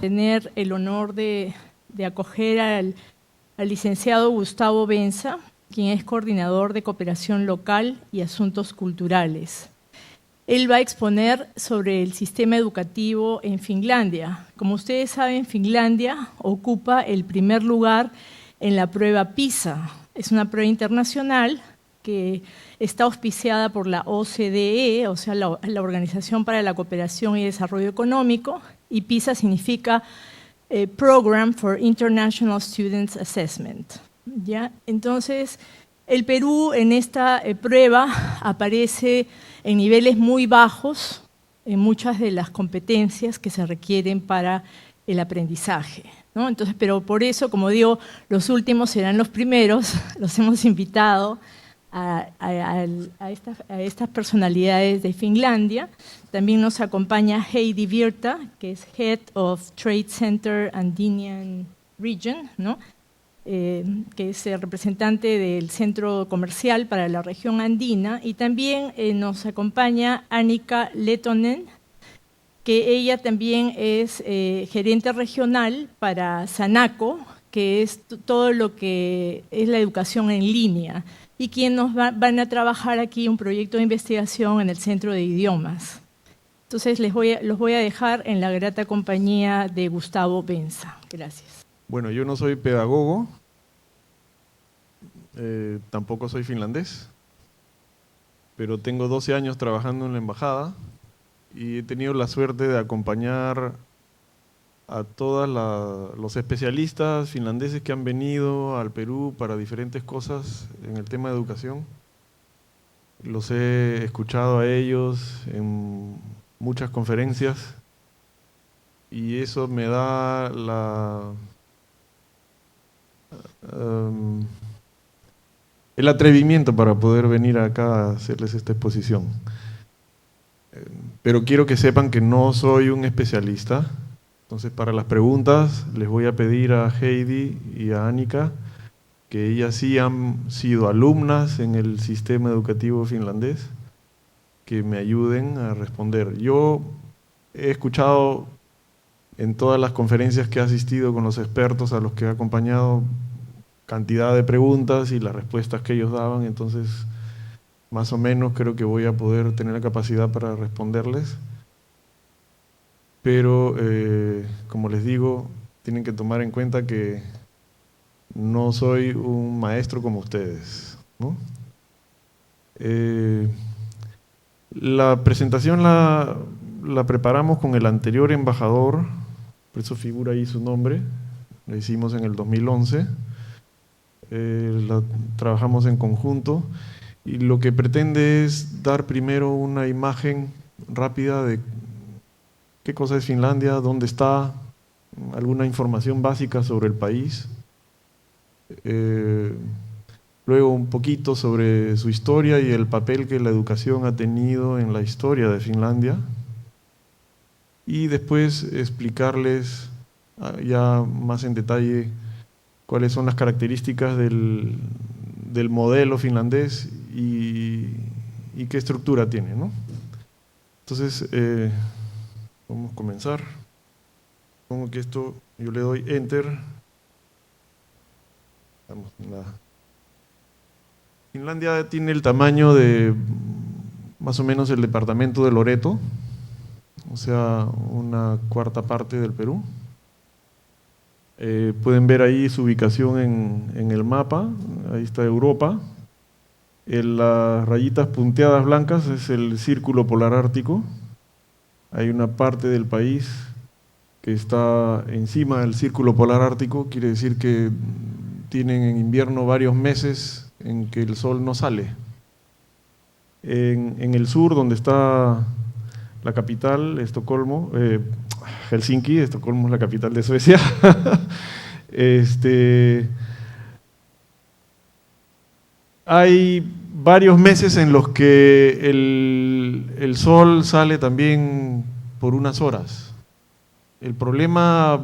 Tener el honor de acoger al licenciado Gustavo Benza, quien es coordinador de cooperación local y asuntos culturales. Él va a exponer sobre el sistema educativo en Finlandia. Como ustedes saben, Finlandia ocupa el primer lugar en la prueba PISA. Es una prueba internacional que está auspiciada por la OCDE, o sea, la Organización para la Cooperación y Desarrollo Económico, y PISA significa Program for International Students Assessment. ¿Ya? Entonces, el Perú en esta prueba aparece en niveles muy bajos en muchas de las competencias que se requieren para el aprendizaje, ¿no? Entonces, pero por eso, como digo, los últimos serán los primeros. Los hemos invitado a estas personalidades de Finlandia. También nos acompaña Heidi Virta, que es Head of Trade Center Andean Region, ¿no? Que es el representante del Centro Comercial para la región andina, y también nos acompaña Annika Letonen, que ella también es gerente regional para Sanaco, que es todo lo que es la educación en línea, y quien nos van a trabajar aquí un proyecto de investigación en el Centro de Idiomas. Entonces los voy a dejar en la grata compañía de Gustavo Benza. Gracias. Bueno, yo no soy pedagogo, tampoco soy finlandés, pero tengo 12 años trabajando en la embajada y he tenido la suerte de acompañar a todos los especialistas finlandeses que han venido al Perú para diferentes cosas en el tema de educación. Los he escuchado a ellos en muchas conferencias y eso me da el atrevimiento para poder venir acá a hacerles esta exposición. Pero quiero que sepan que no soy un especialista. Entonces, para las preguntas, les voy a pedir a Heidi y a Annika, que ellas sí han sido alumnas en el sistema educativo finlandés, que me ayuden a responder. Yo he escuchado en todas las conferencias que he asistido con los expertos a los que he acompañado cantidad de preguntas y las respuestas que ellos daban, entonces más o menos creo que voy a poder tener la capacidad para responderles. Pero, como les digo, tienen que tomar en cuenta que no soy un maestro como ustedes, ¿no? La presentación la preparamos con el anterior embajador, por eso figura ahí su nombre, la hicimos en el 2011, la trabajamos en conjunto y lo que pretende es dar primero una imagen rápida de qué cosa es Finlandia, dónde está, alguna información básica sobre el país. Luego un poquito sobre su historia y el papel que la educación ha tenido en la historia de Finlandia. Y después explicarles ya más en detalle cuáles son las características del modelo finlandés y qué estructura tiene, ¿no? Entonces, vamos a comenzar. Supongo que esto, yo le doy Enter. Finlandia tiene el tamaño de más o menos el departamento de Loreto, o sea, una cuarta parte del Perú. Pueden ver ahí su ubicación en el mapa, ahí está Europa. Las rayitas punteadas blancas es el círculo polar ártico. Hay una parte del país que está encima del círculo polar ártico, quiere decir que tienen en invierno varios meses en que el sol no sale. En el sur, donde está la capital, Estocolmo, Helsinki, Estocolmo es la capital de Suecia, hay varios meses en los que el sol sale también por unas horas. El problema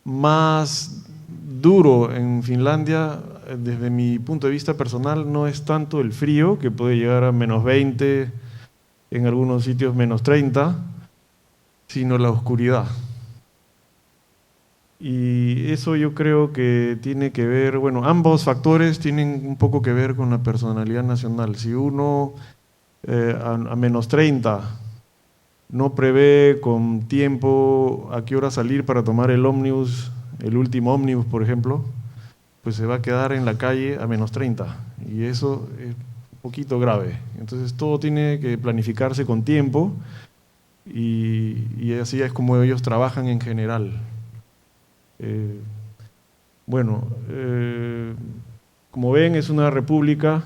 más duro en Finlandia, desde mi punto de vista personal, no es tanto el frío, que puede llegar a -20, en algunos sitios -30, sino la oscuridad. Y eso yo creo que tiene que ver, bueno, ambos factores tienen un poco que ver con la personalidad nacional. Si uno a menos 30 no prevé con tiempo a qué hora salir para tomar el ómnibus, el último ómnibus, por ejemplo, pues se va a quedar en la calle a menos 30. Y eso es un poquito grave. Entonces todo tiene que planificarse con tiempo y así es como ellos trabajan en general. Bueno, como ven, es una república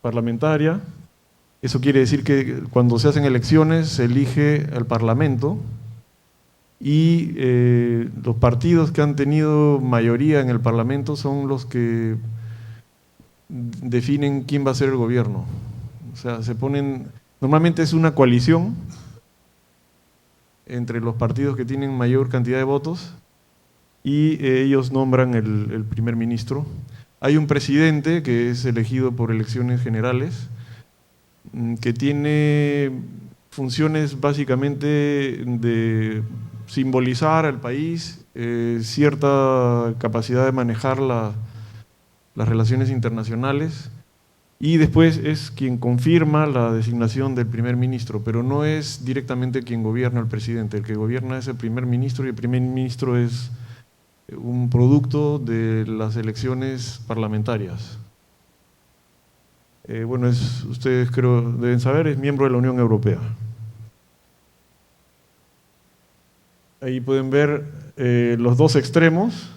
parlamentaria. Eso quiere decir que cuando se hacen elecciones se elige al Parlamento y los partidos que han tenido mayoría en el Parlamento son los que definen quién va a ser el gobierno. O sea, se ponen, normalmente es una coalición entre los partidos que tienen mayor cantidad de votos y ellos nombran el primer ministro. Hay un presidente que es elegido por elecciones generales, que tiene funciones básicamente de simbolizar al país, cierta capacidad de manejar las relaciones internacionales, y después es quien confirma la designación del primer ministro, pero no es directamente quien gobierna el presidente. El que gobierna es el primer ministro y el primer ministro es un producto de las elecciones parlamentarias. Bueno, ustedes creo deben saber, es miembro de la Unión Europea. Ahí pueden ver los dos extremos.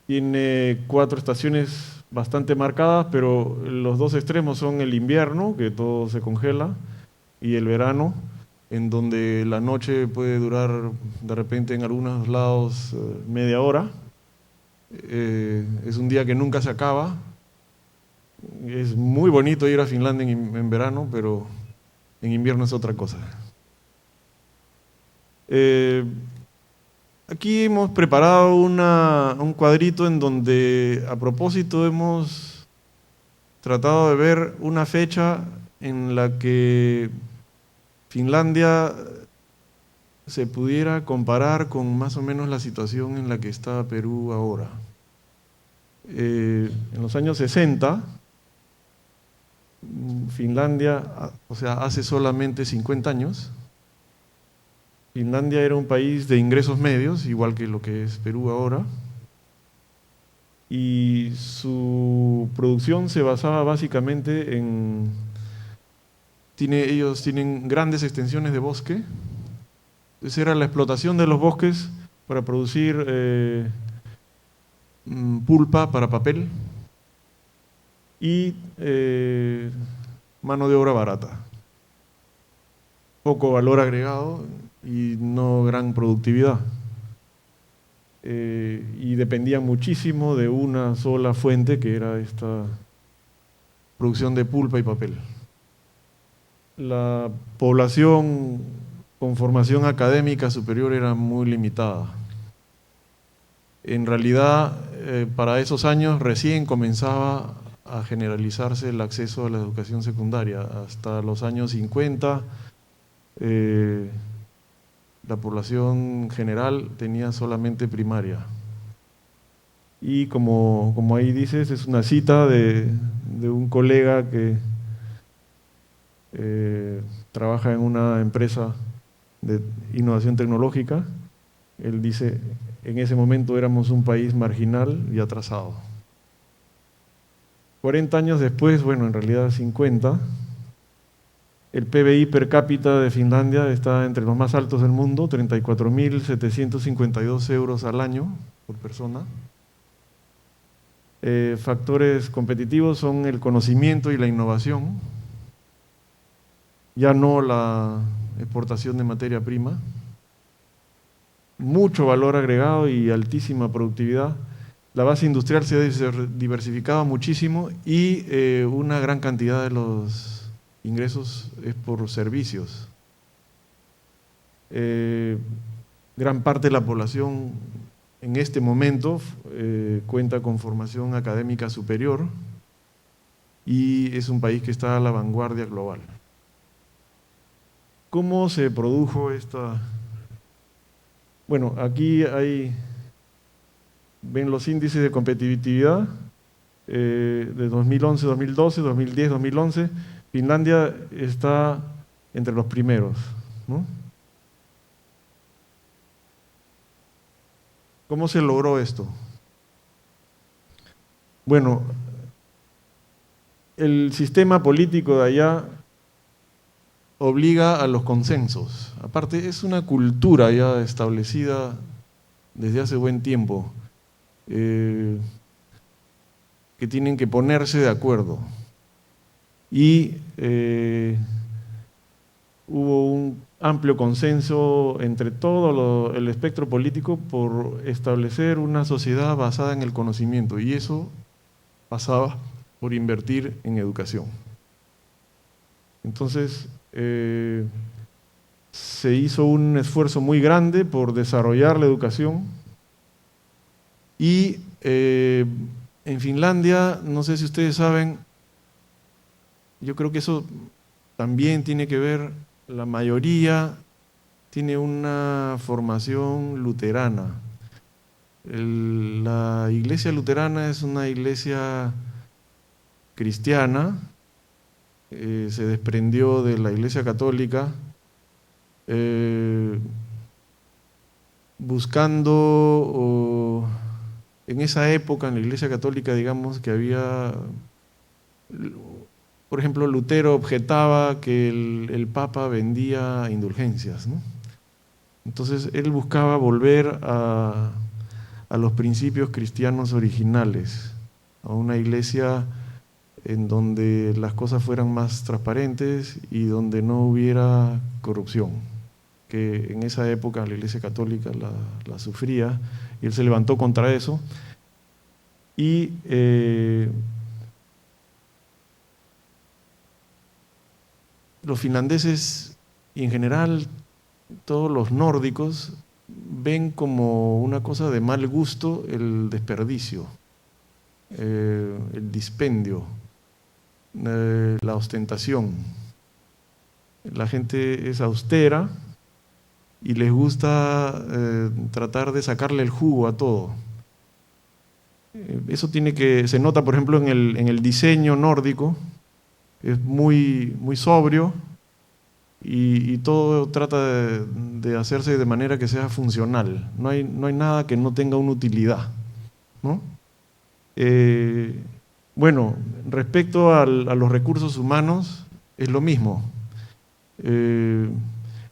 Tiene 4 estaciones bastante marcadas, pero los dos extremos son el invierno, que todo se congela, y el verano, en donde la noche puede durar de repente en algunos lados media hora. Es un día que nunca se acaba. Es muy bonito ir a Finlandia en verano, pero en invierno es otra cosa. Aquí hemos preparado un cuadrito en donde a propósito hemos tratado de ver una fecha en la que Finlandia se pudiera comparar con más o menos la situación en la que está Perú ahora. En los años 60, Finlandia, o sea, hace solamente 50 años, Finlandia era un país de ingresos medios, igual que lo que es Perú ahora, y su producción se basaba básicamente en… ellos tienen grandes extensiones de bosque. Esa era la explotación de los bosques para producir pulpa para papel y mano de obra barata. Poco valor agregado y no gran productividad. Y dependía muchísimo de una sola fuente, que era esta producción de pulpa y papel. La población con formación académica superior era muy limitada. En realidad, para esos años recién comenzaba a generalizarse el acceso a la educación secundaria. Hasta los años 50, la población general tenía solamente primaria. Y como ahí dices, es una cita de un colega que trabaja en una empresa de innovación tecnológica. Él dice, en ese momento éramos un país marginal y atrasado. 40 años después, bueno, en realidad 50, el PBI per cápita de Finlandia está entre los más altos del mundo, 34.752 euros al año por persona. Factores competitivos son el conocimiento y la innovación, ya no la exportación de materia prima. Mucho valor agregado y altísima productividad. La base industrial se ha diversificado muchísimo y una gran cantidad de los ingresos es por servicios. Gran parte de la población en este momento cuenta con formación académica superior y es un país que está a la vanguardia global. ¿Cómo se produjo esta? Bueno, aquí ven los índices de competitividad de 2011, 2012, 2010, 2011. Finlandia está entre los primeros, ¿no? ¿Cómo se logró esto? Bueno, el sistema político de allá obliga a los consensos. Aparte, es una cultura ya establecida desde hace buen tiempo, que tienen que ponerse de acuerdo. Y hubo un amplio consenso entre todo el espectro político por establecer una sociedad basada en el conocimiento, y eso pasaba por invertir en educación. Entonces, se hizo un esfuerzo muy grande por desarrollar la educación, y en Finlandia, no sé si ustedes saben, yo creo que eso también tiene que ver, la mayoría tiene una formación luterana. La iglesia luterana es una iglesia cristiana, se desprendió de la iglesia católica, buscando, en esa época en la iglesia católica, digamos que había, por ejemplo, Lutero objetaba que el Papa vendía indulgencias, ¿no? Entonces él buscaba volver a los principios cristianos originales, a una iglesia en donde las cosas fueran más transparentes y donde no hubiera corrupción, que en esa época la Iglesia Católica la sufría, y él se levantó contra eso. Y los finlandeses, y en general todos los nórdicos, ven como una cosa de mal gusto el desperdicio, el dispendio, la ostentación. La gente es austera y les gusta tratar de sacarle el jugo a todo. Eso se nota, por ejemplo, en el diseño nórdico. Es muy, muy sobrio, y todo trata de hacerse de manera que sea funcional. No hay nada que no tenga una utilidad, ¿no? Bueno, respecto a los recursos humanos, es lo mismo.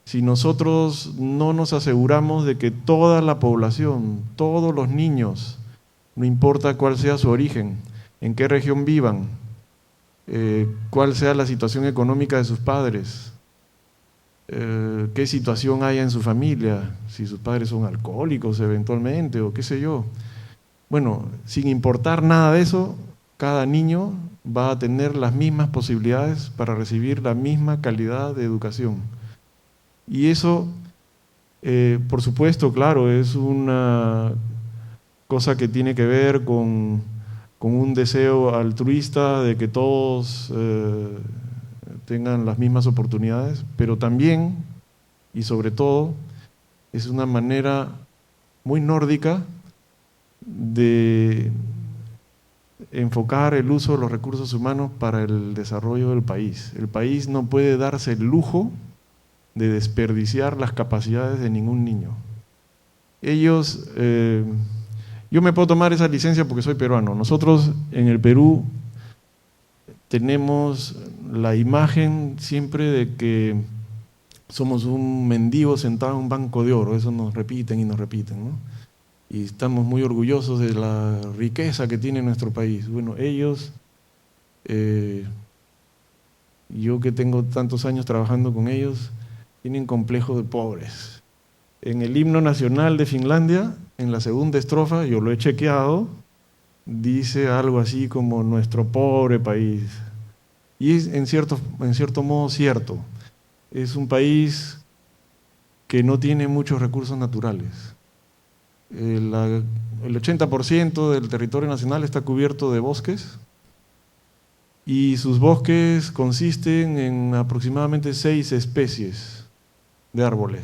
Si nosotros no nos aseguramos de que toda la población, todos los niños, no importa cuál sea su origen, en qué región vivan, cuál sea la situación económica de sus padres, qué situación haya en su familia, si sus padres son alcohólicos eventualmente o qué sé yo. Bueno, sin importar nada de eso, cada niño va a tener las mismas posibilidades para recibir la misma calidad de educación. Y eso, por supuesto, claro, es una cosa que tiene que ver con un deseo altruista de que todos tengan las mismas oportunidades, pero también, y sobre todo, es una manera muy nórdica de enfocar el uso de los recursos humanos para el desarrollo del país. El país no puede darse el lujo de desperdiciar las capacidades de ningún niño. Ellos, yo me puedo tomar esa licencia porque soy peruano. Nosotros en el Perú tenemos la imagen siempre de que somos un mendigo sentado en un banco de oro. Eso nos repiten y nos repiten, ¿no? Y estamos muy orgullosos de la riqueza que tiene nuestro país. Bueno, ellos, yo que tengo tantos años trabajando con ellos, tienen complejo de pobres. En el himno nacional de Finlandia, en la segunda estrofa, yo lo he chequeado, dice algo así como nuestro pobre país. Y es en cierto modo cierto. Es un país que no tiene muchos recursos naturales. El 80% del territorio nacional está cubierto de bosques, y sus bosques consisten en aproximadamente 6 especies de árboles.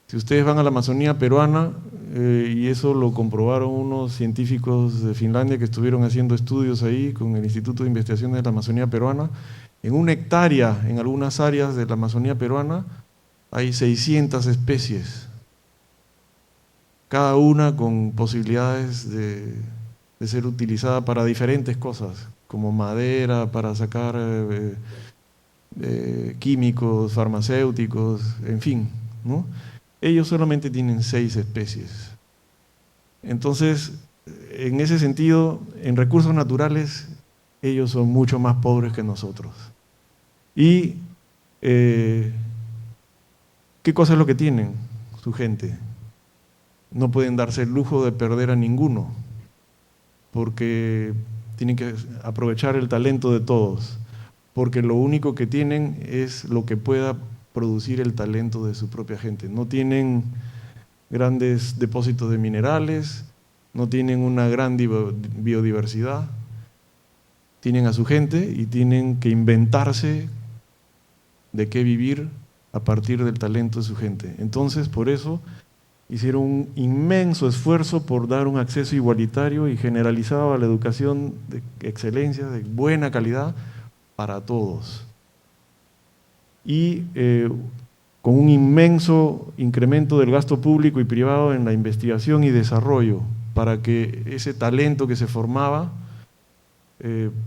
Si ustedes van a la Amazonía peruana, y eso lo comprobaron unos científicos de Finlandia que estuvieron haciendo estudios ahí con el Instituto de Investigaciones de la Amazonía peruana, en 1 hectárea, en algunas áreas de la Amazonía peruana, hay 600 especies, cada una con posibilidades de ser utilizada para diferentes cosas, como madera, para sacar químicos, farmacéuticos, en fin, ¿no? Ellos solamente tienen 6 especies. Entonces, en ese sentido, en recursos naturales, ellos son mucho más pobres que nosotros. ¿Y qué cosa es lo que tienen su gente? No pueden darse el lujo de perder a ninguno, porque tienen que aprovechar el talento de todos, porque lo único que tienen es lo que pueda producir el talento de su propia gente. No tienen grandes depósitos de minerales, no tienen una gran biodiversidad, tienen a su gente y tienen que inventarse de qué vivir a partir del talento de su gente. Entonces, por eso hicieron un inmenso esfuerzo por dar un acceso igualitario y generalizado a la educación de excelencia, de buena calidad, para todos. Y con un inmenso incremento del gasto público y privado en la investigación y desarrollo, para que ese talento que se formaba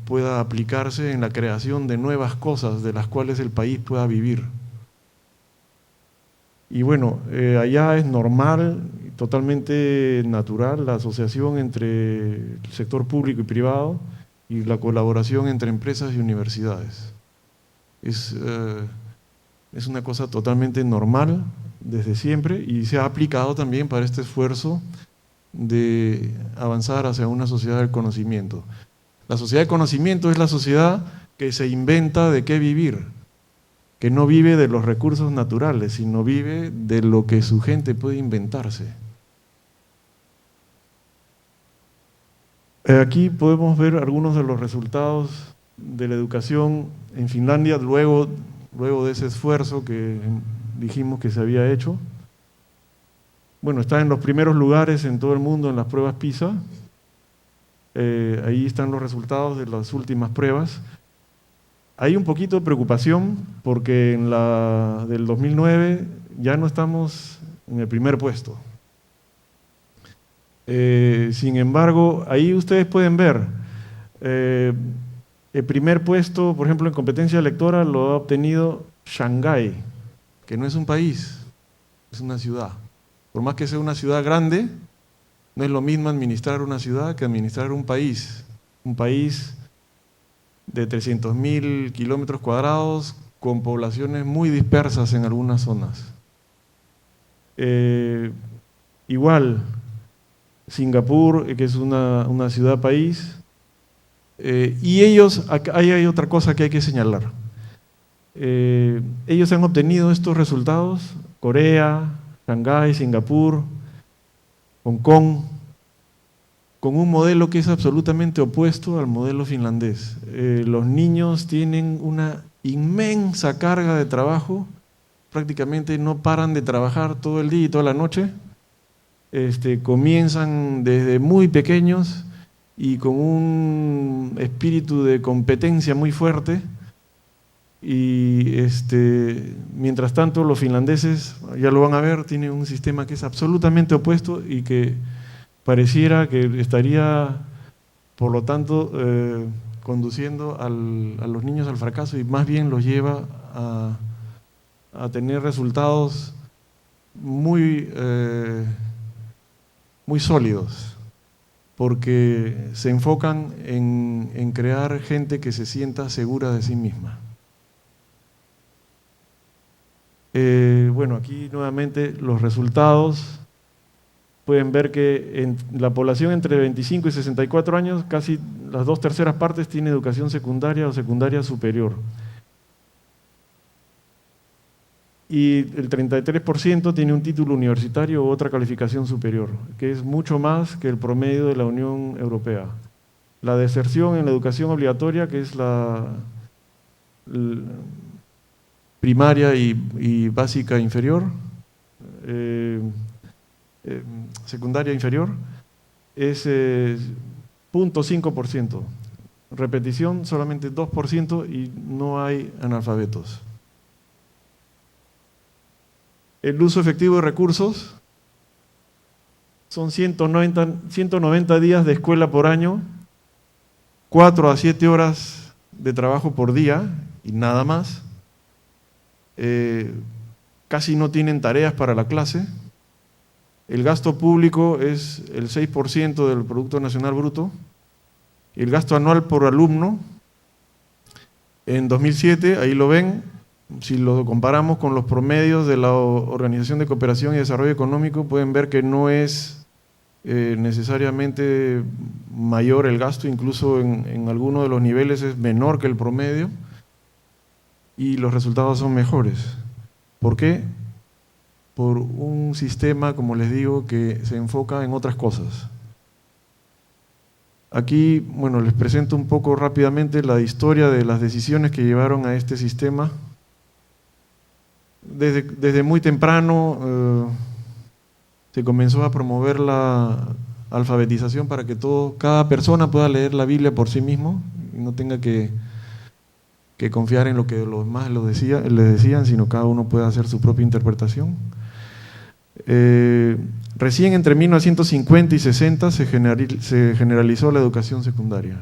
pueda aplicarse en la creación de nuevas cosas de las cuales el país pueda vivir. Y bueno, allá es normal, totalmente natural, la asociación entre el sector público y privado y la colaboración entre empresas y universidades. Es una cosa totalmente normal desde siempre y se ha aplicado también para este esfuerzo de avanzar hacia una sociedad del conocimiento. La sociedad del conocimiento es la sociedad que se inventa de qué vivir, que no vive de los recursos naturales, sino vive de lo que su gente puede inventarse. Aquí podemos ver algunos de los resultados de la educación en Finlandia luego de ese esfuerzo que dijimos que se había hecho. Bueno, está en los primeros lugares en todo el mundo en las pruebas PISA. Ahí están los resultados de las últimas pruebas. Hay un poquito de preocupación porque en la del 2009 ya no estamos en el primer puesto. Sin embargo, ahí ustedes pueden ver, el primer puesto, por ejemplo, en competencia lectora lo ha obtenido Shanghái, que no es un país, es una ciudad. Por más que sea una ciudad grande, no es lo mismo administrar una ciudad que administrar un país. Un país de 300.000 kilómetros cuadrados con poblaciones muy dispersas en algunas zonas. Igual, Singapur, que es una ciudad-país, y ellos, ahí hay otra cosa que hay que señalar. Ellos han obtenido estos resultados, Corea, Shanghái, Singapur, Hong Kong, con un modelo que es absolutamente opuesto al modelo finlandés. Los niños tienen una inmensa carga de trabajo, prácticamente no paran de trabajar todo el día y toda la noche. Comienzan desde muy pequeños y con un espíritu de competencia muy fuerte. Y mientras tanto los finlandeses, ya lo van a ver, tienen un sistema que es absolutamente opuesto y que pareciera que estaría, por lo tanto, conduciendo a los niños al fracaso y más bien los lleva a tener resultados muy sólidos, porque se enfocan en crear gente que se sienta segura de sí misma. Bueno, aquí nuevamente los resultados. Pueden ver que en la población entre 25 y 64 años, casi las 2/3 partes tiene educación secundaria o secundaria superior. Y el 33% tiene un título universitario u otra calificación superior, que es mucho más que el promedio de la Unión Europea. La deserción en la educación obligatoria, que es primaria y básica inferior, secundaria inferior, es 0.5%. Repetición solamente 2% y no hay analfabetos. El uso efectivo de recursos son 190 días de escuela por año, 4 a 7 horas de trabajo por día y nada más. Casi no tienen tareas para la clase. El gasto público es el 6% del Producto Nacional Bruto. El gasto anual por alumno, en 2007, ahí lo ven, si lo comparamos con los promedios de la Organización de Cooperación y Desarrollo Económico, pueden ver que no es necesariamente mayor el gasto, incluso en algunos de los niveles es menor que el promedio, y los resultados son mejores. ¿Por qué? Por un sistema, como les digo, que se enfoca en otras cosas. Aquí, bueno, les presento un poco rápidamente la historia de las decisiones que llevaron a este sistema. Desde muy temprano se comenzó a promover la alfabetización para que cada persona pueda leer la Biblia por sí mismo y no tenga que confiar en lo que los demás les decían, sino cada uno pueda hacer su propia interpretación. Recién entre 1950 y 60 se generalizó la educación secundaria.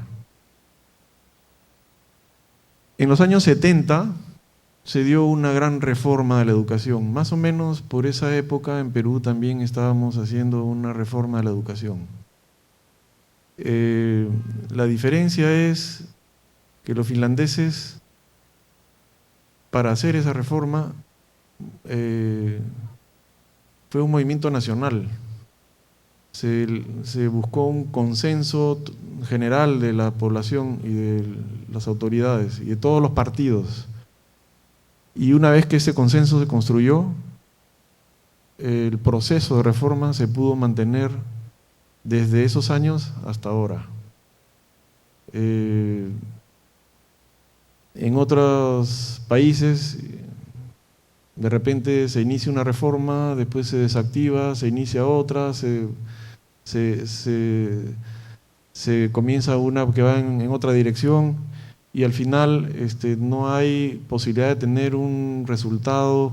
En los años 70 se dio una gran reforma de la educación. Más o menos por esa época en Perú también estábamos haciendo una reforma de la educación. La diferencia es que los finlandeses, para hacer esa reforma, fue un movimiento nacional. Se buscó un consenso general de la población y de las autoridades y de todos los partidos. Y una vez que ese consenso se construyó, el proceso de reforma se pudo mantener desde esos años hasta ahora. En otros países, de repente se inicia una reforma, después se desactiva, se inicia otra, se comienza una que va en otra dirección y al final no hay posibilidad de tener un resultado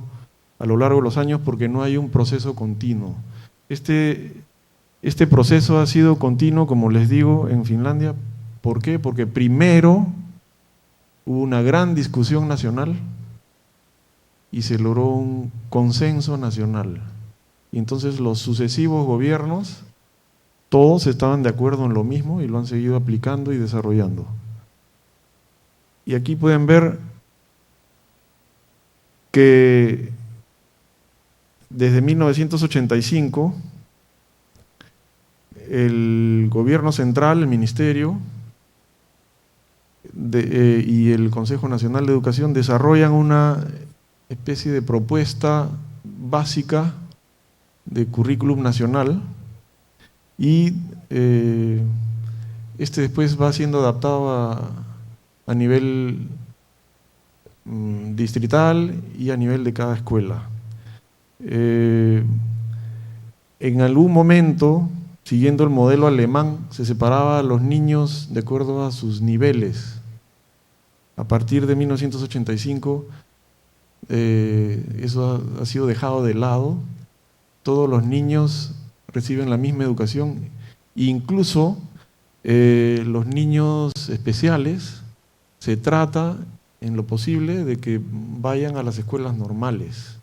a lo largo de los años porque no hay un proceso continuo. Este proceso ha sido continuo, como les digo, en Finlandia. ¿Por qué? Porque primero hubo una gran discusión nacional y se logró un consenso nacional. Y entonces los sucesivos gobiernos, todos estaban de acuerdo en lo mismo y lo han seguido aplicando y desarrollando. Y aquí pueden ver que desde 1985 el gobierno central, el ministerio y el Consejo Nacional de Educación desarrollan una especie de propuesta básica de currículum nacional y después va siendo adaptado a nivel distrital y a nivel de cada escuela. En algún momento, siguiendo el modelo alemán, se separaba a los niños de acuerdo a sus niveles. A partir de 1985, eso ha sido dejado de lado. Todos los niños reciben la misma educación, incluso los niños especiales se trata en lo posible de que vayan a las escuelas normales,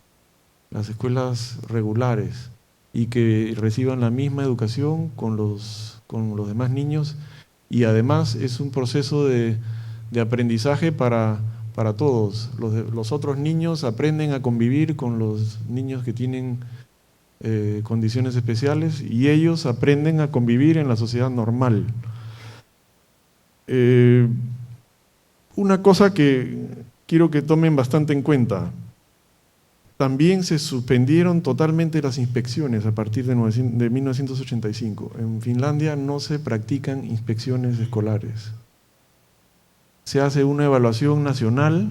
las escuelas regulares, y que reciban la misma educación con los demás niños, y además es un proceso de aprendizaje para todos. Los otros niños aprenden a convivir con los niños que tienen condiciones especiales y ellos aprenden a convivir en la sociedad normal. Una cosa que quiero que tomen bastante en cuenta: también se suspendieron totalmente las inspecciones a partir de 1985. En Finlandia no se practican inspecciones escolares. Se hace una evaluación nacional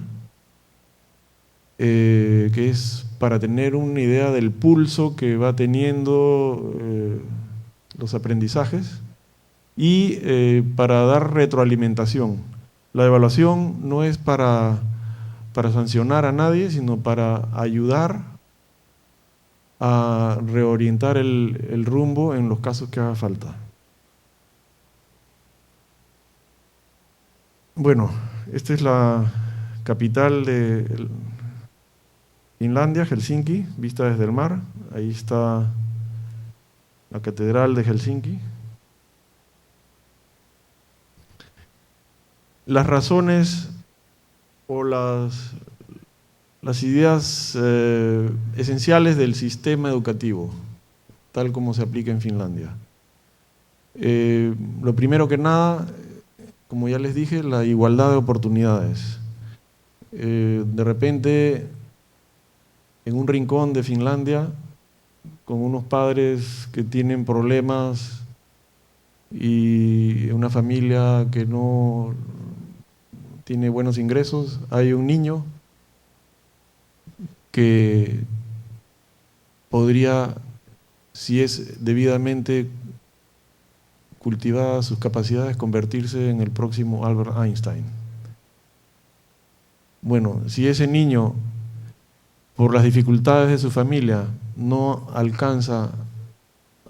que es para tener una idea del pulso que va teniendo los aprendizajes y para dar retroalimentación. La evaluación no es para sancionar a nadie, sino para ayudar a reorientar el rumbo en los casos que haga falta. Bueno, esta es la capital de Finlandia, Helsinki, vista desde el mar. Ahí está la catedral de Helsinki. Las razones o las ideas esenciales del sistema educativo, tal como se aplica en Finlandia. Lo primero que nada, como ya les dije, la igualdad de oportunidades. De repente, en un rincón de Finlandia, con unos padres que tienen problemas y una familia que no tiene buenos ingresos, hay un niño que podría, si es debidamente cultivadas sus capacidades, convertirse en el próximo Albert Einstein. Bueno, si ese niño, por las dificultades de su familia, no alcanza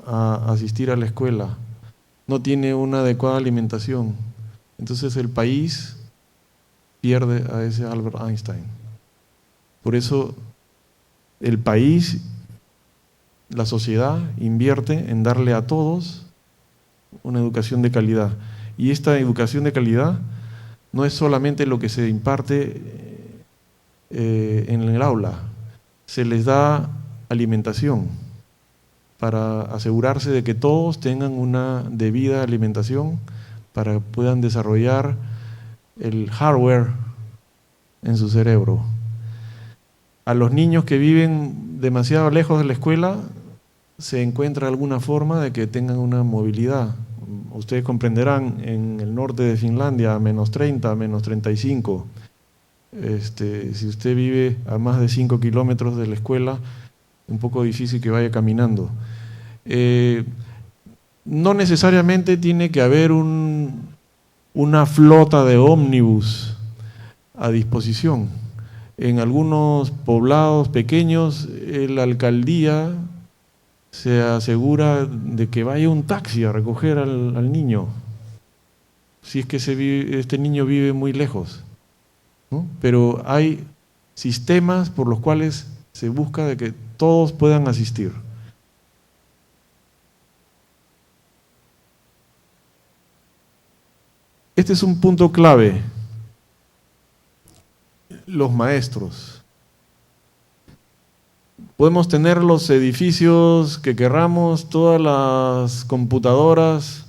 a asistir a la escuela, no tiene una adecuada alimentación, entonces el país pierde a ese Albert Einstein. Por eso el país, la sociedad, invierte en darle a todos una educación de calidad. Y esta educación de calidad no es solamente lo que se imparte en el aula, se les da alimentación para asegurarse de que todos tengan una debida alimentación para que puedan desarrollar el hardware en su cerebro. A los niños que viven demasiado lejos de la escuela se encuentra alguna forma de que tengan una movilidad. Ustedes comprenderán, en el norte de Finlandia, a -30, a -35. Si usted vive a más de 5 kilómetros de la escuela, un poco difícil que vaya caminando. No necesariamente tiene que haber una flota de ómnibus a disposición. En algunos poblados pequeños, la alcaldía se asegura de que vaya un taxi a recoger al niño, si es que este niño vive muy lejos, ¿no? Pero hay sistemas por los cuales se busca de que todos puedan asistir. Este es un punto clave. Los maestros. Podemos tener los edificios que querramos, todas las computadoras,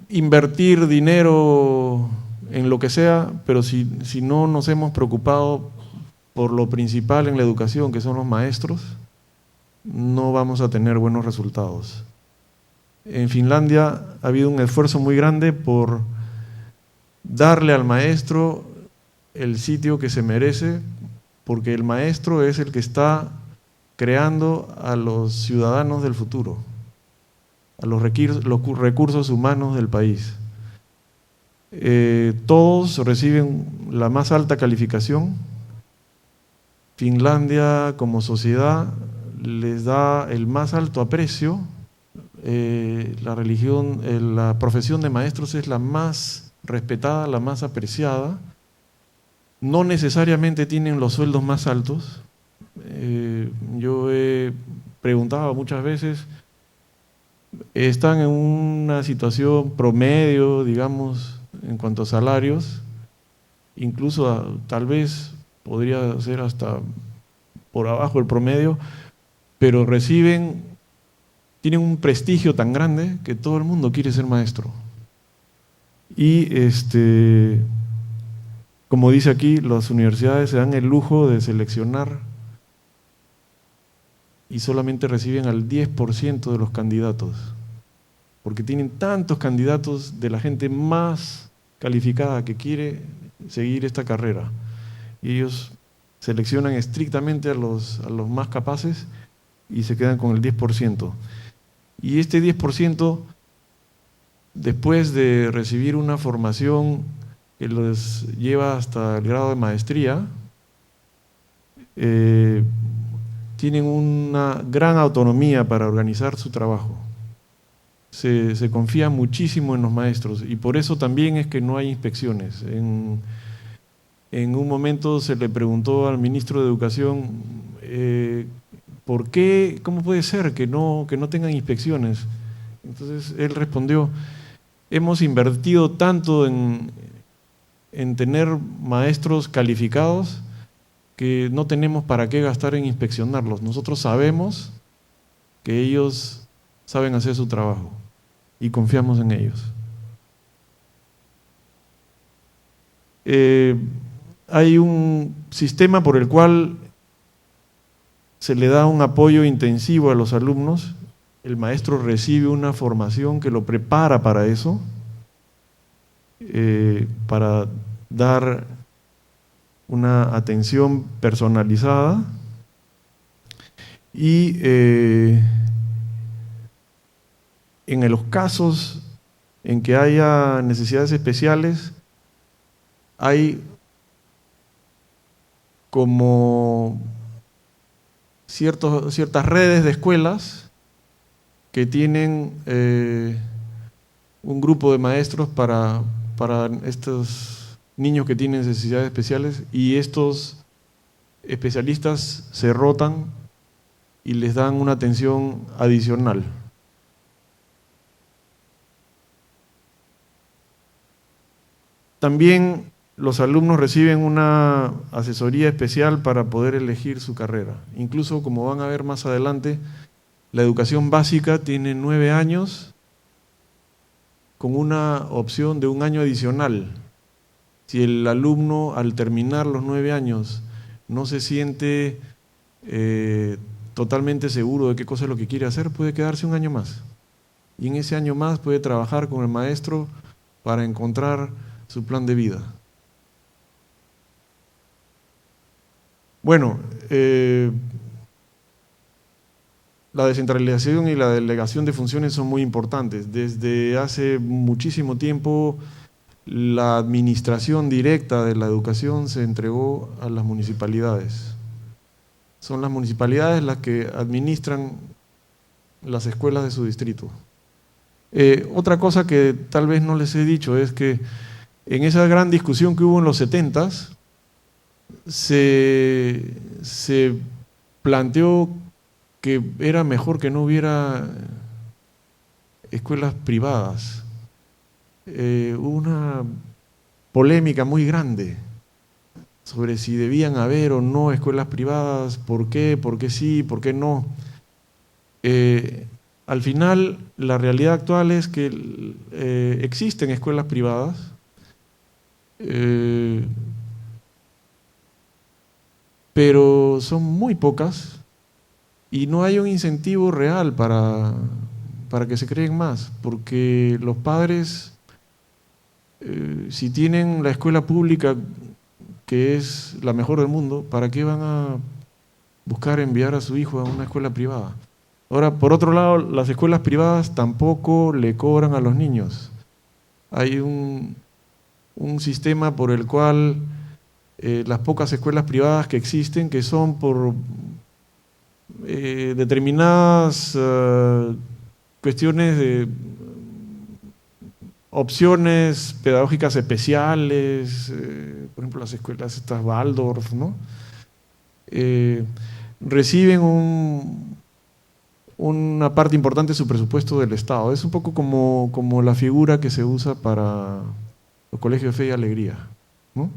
invertir dinero en lo que sea, pero si no nos hemos preocupado por lo principal en la educación, que son los maestros, no vamos a tener buenos resultados. En Finlandia ha habido un esfuerzo muy grande por darle al maestro el sitio que se merece, porque el maestro es el que está creando a los ciudadanos del futuro, a los recursos humanos del país. Todos reciben la más alta calificación. Finlandia como sociedad les da el más alto aprecio. La profesión de maestros es la más respetada, la más apreciada. No necesariamente tienen los sueldos más altos. Yo he preguntado muchas veces, están en una situación promedio, digamos, en cuanto a salarios, incluso tal vez podría ser hasta por abajo del promedio, pero tienen un prestigio tan grande que todo el mundo quiere ser maestro. Y como dice aquí, las universidades se dan el lujo de seleccionar y solamente reciben al 10% de los candidatos, porque tienen tantos candidatos de la gente más calificada que quiere seguir esta carrera. Y ellos seleccionan estrictamente a los más capaces y se quedan con el 10%. Y este 10%, después de recibir una formación que los lleva hasta el grado de maestría, tienen una gran autonomía para organizar su trabajo. Se confía muchísimo en los maestros y por eso también es que no hay inspecciones. En un momento se le preguntó al ministro de Educación, ¿por qué? ¿Cómo puede ser que no tengan inspecciones? Entonces él respondió, hemos invertido tanto en tener maestros calificados que no tenemos para qué gastar en inspeccionarlos. Nosotros sabemos que ellos saben hacer su trabajo y confiamos en ellos. Hay un sistema por el cual se le da un apoyo intensivo a los alumnos. El maestro recibe una formación que lo prepara para eso, para dar una atención personalizada y en los casos en que haya necesidades especiales, hay como ciertas redes de escuelas que tienen un grupo de maestros para estos niños que tienen necesidades especiales, y estos especialistas se rotan y les dan una atención adicional. También los alumnos reciben una asesoría especial para poder elegir su carrera. Incluso, como van a ver más adelante, la educación básica tiene 9 años con una opción de un año adicional. Si el alumno al terminar los 9 años no se siente totalmente seguro de qué cosa es lo que quiere hacer, puede quedarse un año más. Y en ese año más puede trabajar con el maestro para encontrar su plan de vida. Bueno, la descentralización y la delegación de funciones son muy importantes. Desde hace muchísimo tiempo, la administración directa de la educación se entregó a las municipalidades. Son las municipalidades las que administran las escuelas de su distrito. Otra cosa que tal vez no les he dicho es que en esa gran discusión que hubo en los 70s, se planteó que era mejor que no hubiera escuelas privadas. Hubo una polémica muy grande sobre si debían haber o no escuelas privadas, por qué sí, por qué no. Al final, la realidad actual es que existen escuelas privadas, pero son muy pocas y no hay un incentivo real para que se creen más, porque los padres, si tienen la escuela pública, que es la mejor del mundo, ¿para qué van a buscar enviar a su hijo a una escuela privada? Ahora, por otro lado, las escuelas privadas tampoco le cobran a los niños. Hay un sistema por el cual las pocas escuelas privadas que existen, que son por determinadas cuestiones de opciones pedagógicas especiales, por ejemplo las escuelas estas Waldorf, ¿no? Reciben una parte importante de su presupuesto del Estado. Es un poco como la figura que se usa para los colegios de fe y alegría, ¿no?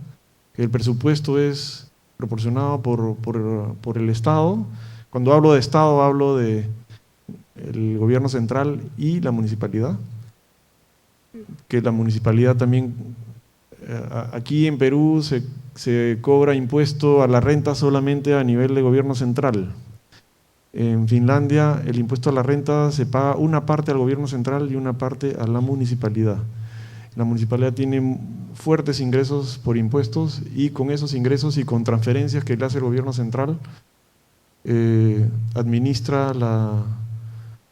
El presupuesto es proporcionado por el Estado. Cuando hablo de Estado, hablo de el gobierno central y la municipalidad, que la municipalidad también, aquí en Perú se cobra impuesto a la renta solamente a nivel de gobierno central. En Finlandia el impuesto a la renta se paga una parte al gobierno central y una parte a la municipalidad. La municipalidad tiene fuertes ingresos por impuestos y con esos ingresos y con transferencias que le hace el gobierno central, administra la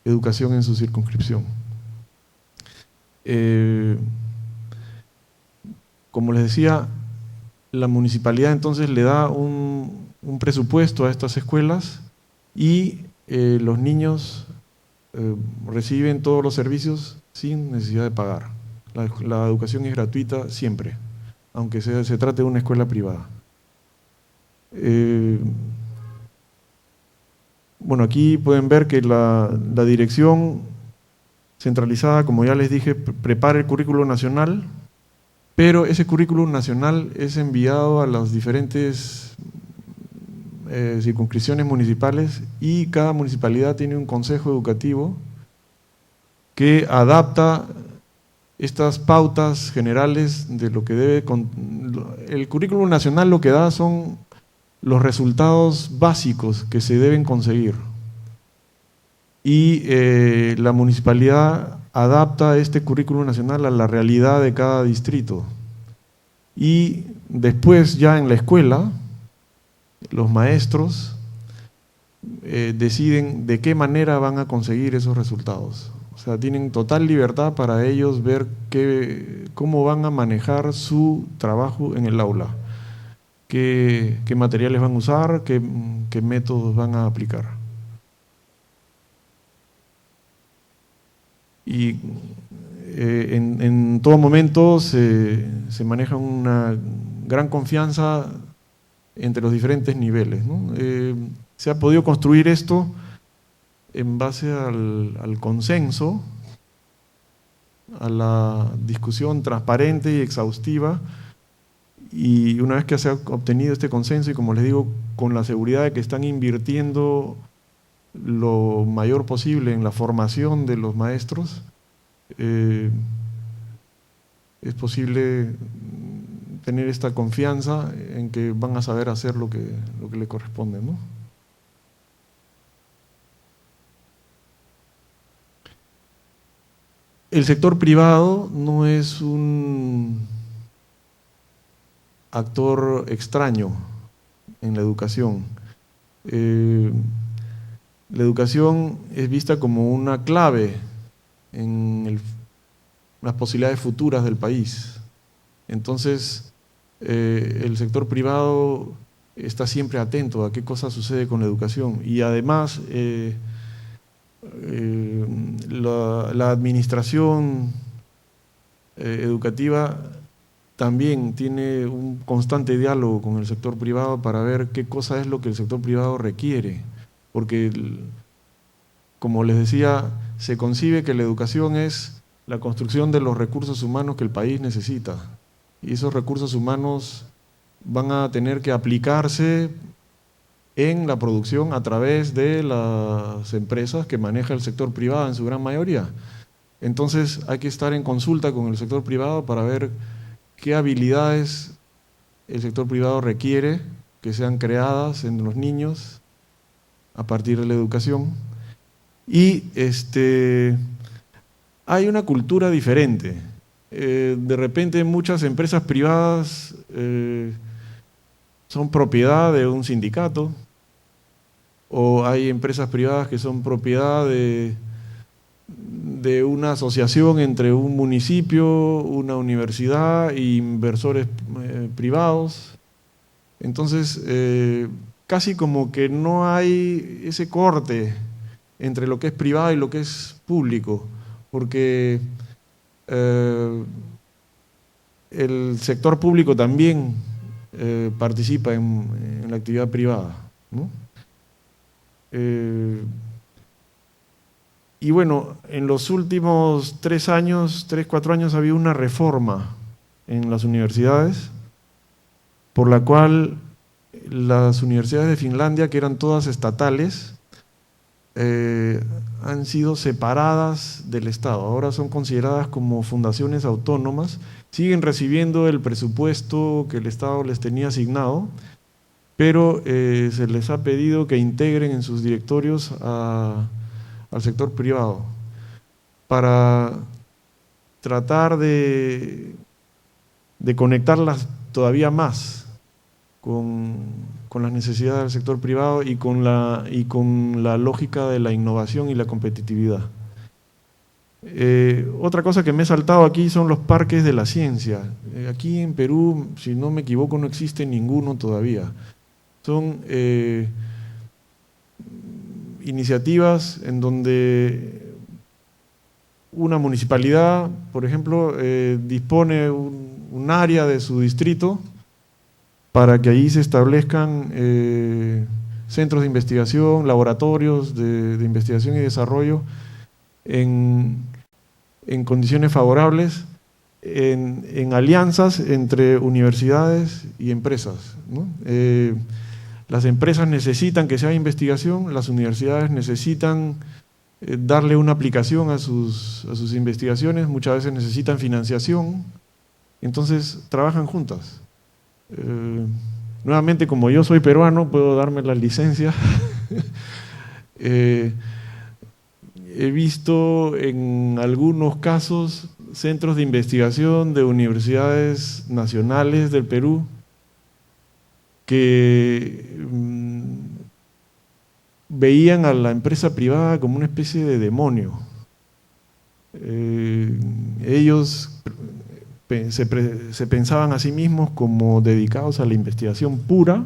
educación en su circunscripción. Como les decía, la municipalidad entonces le da un presupuesto a estas escuelas y los niños reciben todos los servicios sin necesidad de pagar. La educación es gratuita siempre, aunque se trate de una escuela privada. Bueno, aquí pueden ver que la dirección centralizada, como ya les dije, prepara el currículo nacional, pero ese currículum nacional es enviado a las diferentes circunscripciones municipales y cada municipalidad tiene un consejo educativo que adapta estas pautas generales de lo que debe… El currículum nacional lo que da son los resultados básicos que se deben conseguir y la municipalidad adapta este currículum nacional a la realidad de cada distrito. Y después ya en la escuela, los maestros deciden de qué manera van a conseguir esos resultados. O sea, tienen total libertad para ellos ver cómo van a manejar su trabajo en el aula, qué materiales van a usar, qué métodos van a aplicar. Y en todo momento se maneja una gran confianza entre los diferentes niveles, ¿no? Se ha podido construir esto en base al consenso, a la discusión transparente y exhaustiva, y una vez que se ha obtenido este consenso, y como les digo, con la seguridad de que están invirtiendo lo mayor posible en la formación de los maestros, es posible tener esta confianza en que van a saber hacer lo que le corresponde, ¿no? El sector privado no es un actor extraño en la educación. La educación es vista como una clave en las posibilidades futuras del país. Entonces, el sector privado está siempre atento a qué cosa sucede con la educación y además la administración educativa también tiene un constante diálogo con el sector privado para ver qué cosa es lo que el sector privado requiere, porque, como les decía, se concibe que la educación es la construcción de los recursos humanos que el país necesita, y esos recursos humanos van a tener que aplicarse en la producción a través de las empresas que maneja el sector privado en su gran mayoría. Entonces hay que estar en consulta con el sector privado para ver qué habilidades el sector privado requiere que sean creadas en los niños a partir de la educación. Y hay una cultura diferente. De repente muchas empresas privadas son propiedad de un sindicato, o hay empresas privadas que son propiedad de una asociación entre un municipio, una universidad e inversores privados. Entonces, casi como que no hay ese corte entre lo que es privado y lo que es público, porque el sector público también participa en la actividad privada, ¿no? Y bueno, en los últimos 4 años, ha habido una reforma en las universidades, por la cual las universidades de Finlandia, que eran todas estatales, han sido separadas del Estado. Ahora son consideradas como fundaciones autónomas, siguen recibiendo el presupuesto que el Estado les tenía asignado, pero se les ha pedido que integren en sus directorios al sector privado para tratar de conectarlas todavía más con las necesidades del sector privado y con la lógica de la innovación y la competitividad. Otra cosa que me he saltado aquí son los parques de la ciencia. Aquí en Perú, si no me equivoco, no existe ninguno todavía. Son iniciativas en donde una municipalidad, por ejemplo, dispone un área de su distrito para que allí se establezcan centros de investigación, laboratorios de investigación y desarrollo en condiciones favorables, en alianzas entre universidades y empresas, ¿no? Las empresas necesitan que se haga investigación, las universidades necesitan darle una aplicación a sus investigaciones, muchas veces necesitan financiación, entonces trabajan juntas. Nuevamente, como yo soy peruano, puedo darme la licencia. He visto en algunos casos centros de investigación de universidades nacionales del Perú que veían a la empresa privada como una especie de demonio. Ellos se pensaban a sí mismos como dedicados a la investigación pura,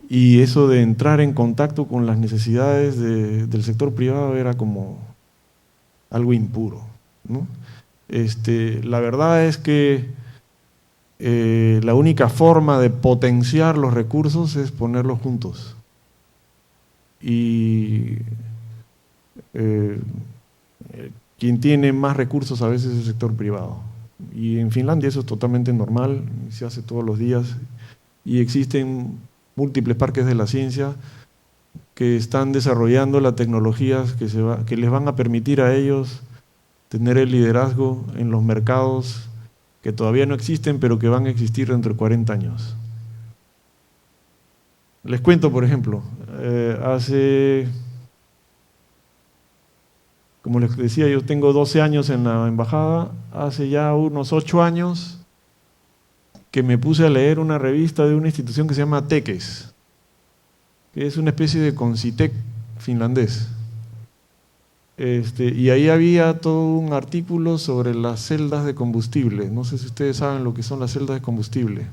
y eso de entrar en contacto con las necesidades del sector privado era como algo impuro, ¿no? La verdad es que la única forma de potenciar los recursos es ponerlos juntos. Y quien tiene más recursos a veces es el sector privado. Y en Finlandia eso es totalmente normal, se hace todos los días, y existen múltiples parques de la ciencia que están desarrollando las tecnologías que les van a permitir a ellos tener el liderazgo en los mercados que todavía no existen, pero que van a existir dentro de 40 años. Les cuento, por ejemplo, como les decía, yo tengo 12 años en la embajada, hace ya unos 8 años que me puse a leer una revista de una institución que se llama Tekes, que es una especie de Concitec finlandés. Y ahí había todo un artículo sobre las celdas de combustible. No sé si ustedes saben lo que son las celdas de combustible.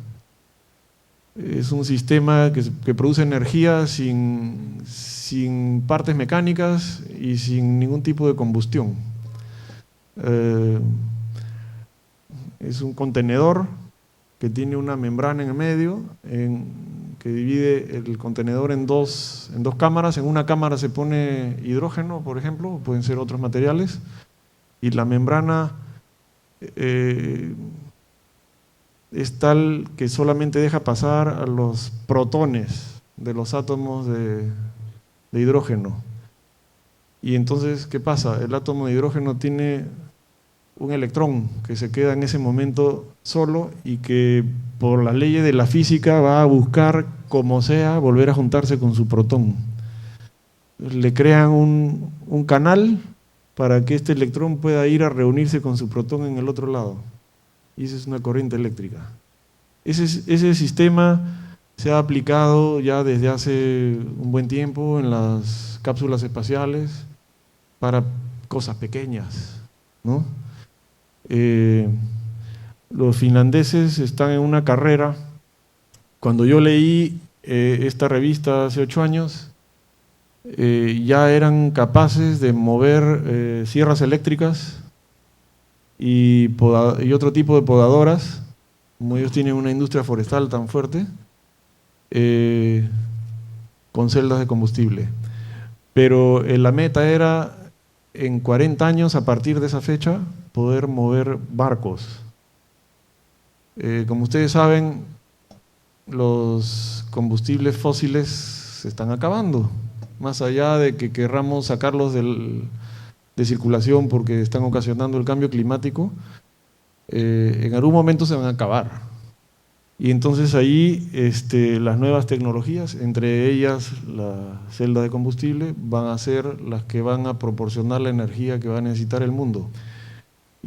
Es un sistema que produce energía sin partes mecánicas y sin ningún tipo de combustión. Es un contenedor que tiene una membrana en el medio, que divide el contenedor en dos cámaras. En una cámara se pone hidrógeno, por ejemplo, pueden ser otros materiales, y la membrana es tal que solamente deja pasar a los protones de los átomos de hidrógeno. Y entonces, ¿qué pasa? El átomo de hidrógeno tiene un electrón que se queda en ese momento solo y que por las leyes de la física va a buscar, como sea, volver a juntarse con su protón. Le crean un canal para que este electrón pueda ir a reunirse con su protón en el otro lado. Y esa es una corriente eléctrica. Ese sistema se ha aplicado ya desde hace un buen tiempo en las cápsulas espaciales para cosas pequeñas, ¿no? Los finlandeses están en una carrera. Cuando yo leí esta revista hace 8 años, ya eran capaces de mover sierras eléctricas y otro tipo de podadoras, como ellos tienen una industria forestal tan fuerte, con celdas de combustible. Pero la meta era, en 40 años, a partir de esa fecha, poder mover barcos. Como ustedes saben, los combustibles fósiles se están acabando, más allá de que querramos sacarlos de circulación porque están ocasionando el cambio climático. En algún momento se van a acabar. Y entonces ahí las nuevas tecnologías, entre ellas la celda de combustible, van a ser las que van a proporcionar la energía que va a necesitar el mundo.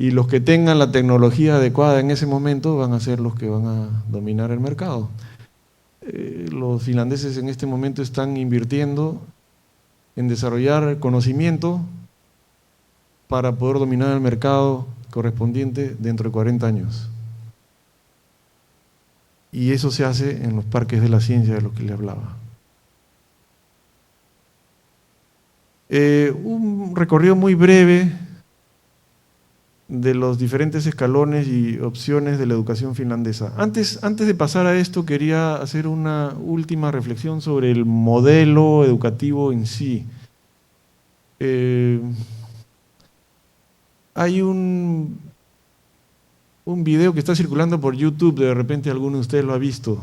Y los que tengan la tecnología adecuada en ese momento van a ser los que van a dominar el mercado. Los finlandeses en este momento están invirtiendo en desarrollar conocimiento para poder dominar el mercado correspondiente dentro de 40 años. Y eso se hace en los parques de la ciencia de los que le hablaba. Un recorrido muy breve de los diferentes escalones y opciones de la educación finlandesa. Antes de pasar a esto, quería hacer una última reflexión sobre el modelo educativo en sí. Hay un video que está circulando por YouTube, de repente alguno de ustedes lo ha visto,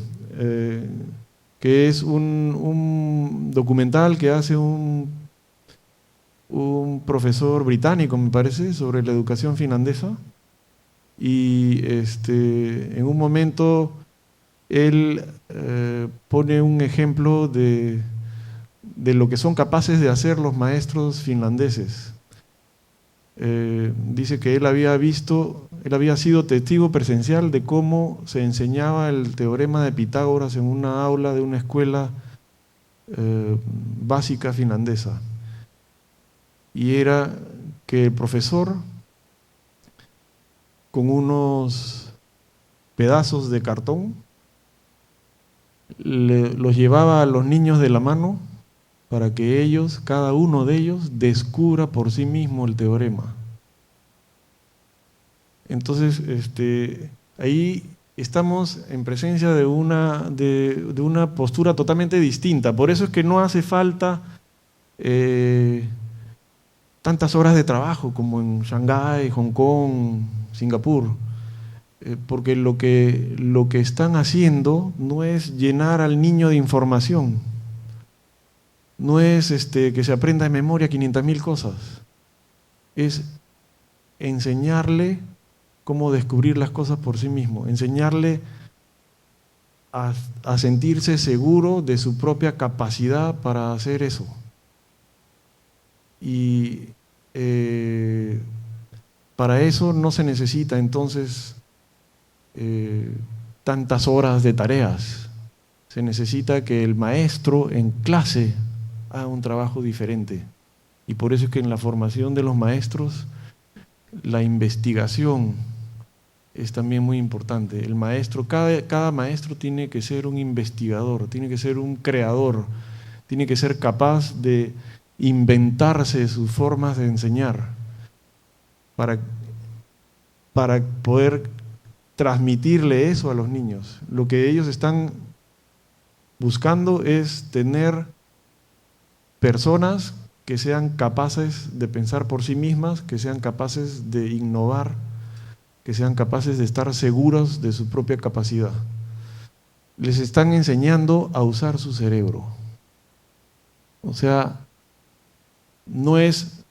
que es un documental que hace un profesor británico, me parece, sobre la educación finlandesa. Y en un momento él pone un ejemplo de lo que son capaces de hacer los maestros finlandeses. Dice que él había sido testigo presencial de cómo se enseñaba el teorema de Pitágoras en una aula de una escuela básica finlandesa. Y era que el profesor, con unos pedazos de cartón, los llevaba a los niños de la mano para que ellos, cada uno de ellos, descubra por sí mismo el teorema. Entonces, ahí estamos en presencia de una postura totalmente distinta. Por eso es que no hace falta tantas horas de trabajo como en Shanghái, Hong Kong, Singapur, porque lo que están haciendo no es llenar al niño de información, no es que se aprenda de memoria 500.000 cosas, es enseñarle cómo descubrir las cosas por sí mismo, enseñarle a sentirse seguro de su propia capacidad para hacer eso. Y para eso no se necesita entonces tantas horas de tareas. Se necesita que el maestro en clase haga un trabajo diferente. Y por eso es que en la formación de los maestros la investigación es también muy importante. El maestro, cada maestro tiene que ser un investigador, tiene que ser un creador, tiene que ser capaz de inventarse sus formas de enseñar para poder transmitirle eso a los niños. Lo que ellos están buscando es tener personas que sean capaces de pensar por sí mismas, que sean capaces de innovar, que sean capaces de estar seguros de su propia capacidad. Les están enseñando a usar su cerebro. O sea, no es,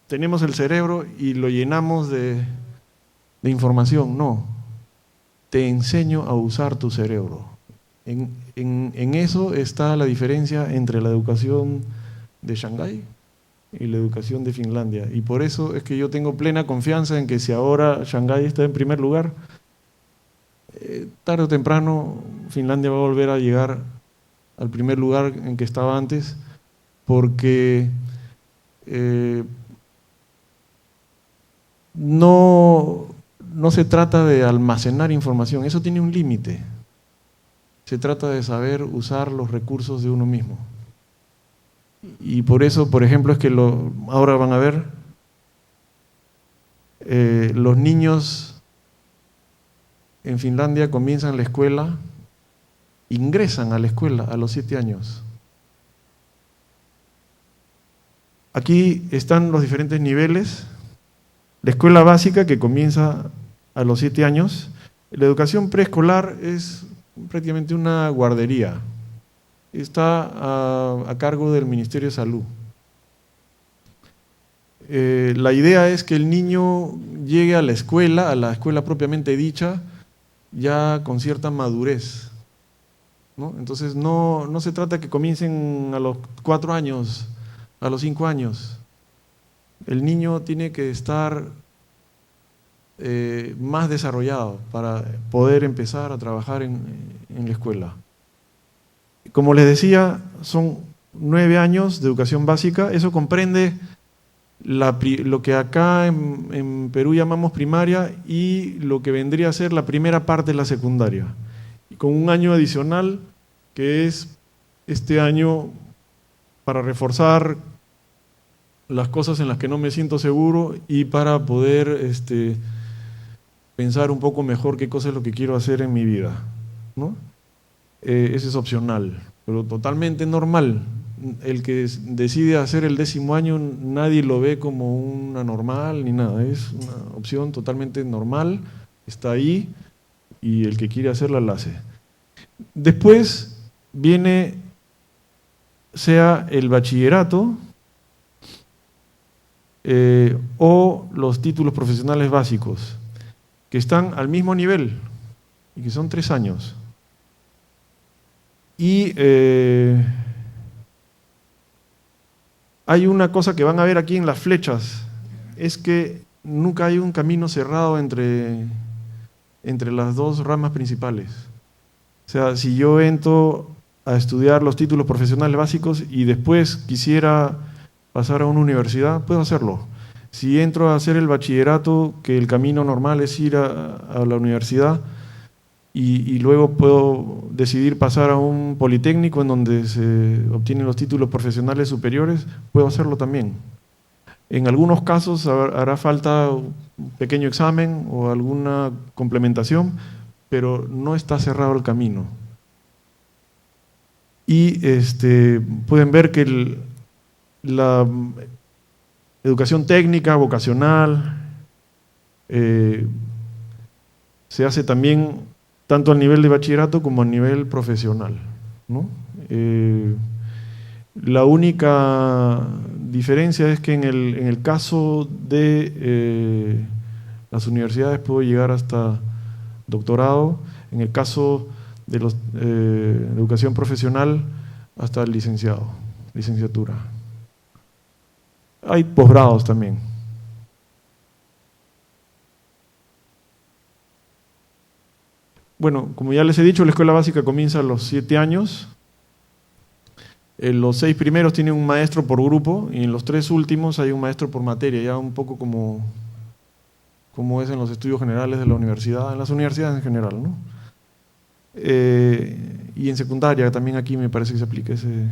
tenemos el cerebro y lo llenamos de información, no. Te enseño a usar tu cerebro. En eso está la diferencia entre la educación de Shanghái y la educación de Finlandia. Y por eso es que yo tengo plena confianza en que si ahora Shanghái está en primer lugar, tarde o temprano Finlandia va a volver a llegar al primer lugar en que estaba antes, porque no se trata de almacenar información, eso tiene un límite. Se trata de saber usar los recursos de uno mismo. Y por eso, por ejemplo, es que ahora van a ver, los niños en Finlandia comienzan la escuela, ingresan a la escuela a los 7 años. Aquí están los diferentes niveles. La escuela básica, que comienza a los 7 años. La educación preescolar es prácticamente una guardería. Está a cargo del Ministerio de Salud. La idea es que el niño llegue a la escuela propiamente dicha, ya con cierta madurez, ¿no? Entonces no se trata que comiencen a los 4 años, a los 5 años. el niño tiene que estar más desarrollado para poder empezar a trabajar en la escuela. Como les decía, son 9 años de educación básica. Eso comprende lo que acá en Perú llamamos primaria y lo que vendría a ser la primera parte de la secundaria, y con un año adicional que es este año para reforzar las cosas en las que no me siento seguro y para poder pensar un poco mejor qué cosa es lo que quiero hacer en mi vida, ¿no? Ese es opcional, pero totalmente normal. El que decide hacer el 10º año, nadie lo ve como una normal ni nada, es una opción totalmente normal, está ahí y el que quiere hacerla la hace. Después viene, sea el bachillerato o los títulos profesionales básicos, que están al mismo nivel y que son 3 años. Y hay una cosa que van a ver aquí en las flechas, es que nunca hay un camino cerrado entre las dos ramas principales. O sea, si yo entro a estudiar los títulos profesionales básicos y después quisiera pasar a una universidad, puedo hacerlo. Si entro a hacer el bachillerato, que el camino normal es ir a la universidad, y luego puedo decidir pasar a un politécnico en donde se obtienen los títulos profesionales superiores, puedo hacerlo también. En algunos casos hará falta un pequeño examen o alguna complementación, pero no está cerrado el camino. Y pueden ver que la educación técnica, vocacional, se hace también tanto a nivel de bachillerato como a nivel profesional, ¿no? La única diferencia es que en el caso de las universidades puedo llegar hasta doctorado, en el caso de educación profesional hasta el licenciatura. Hay posgrados también. Bueno, como ya les he dicho, la escuela básica comienza a los 7 años. En los 6 primeros tienen un maestro por grupo y en los 3 últimos hay un maestro por materia, ya un poco como es en los estudios generales de la universidad, en las universidades en general, ¿no? Y en secundaria también aquí me parece que se aplica ese.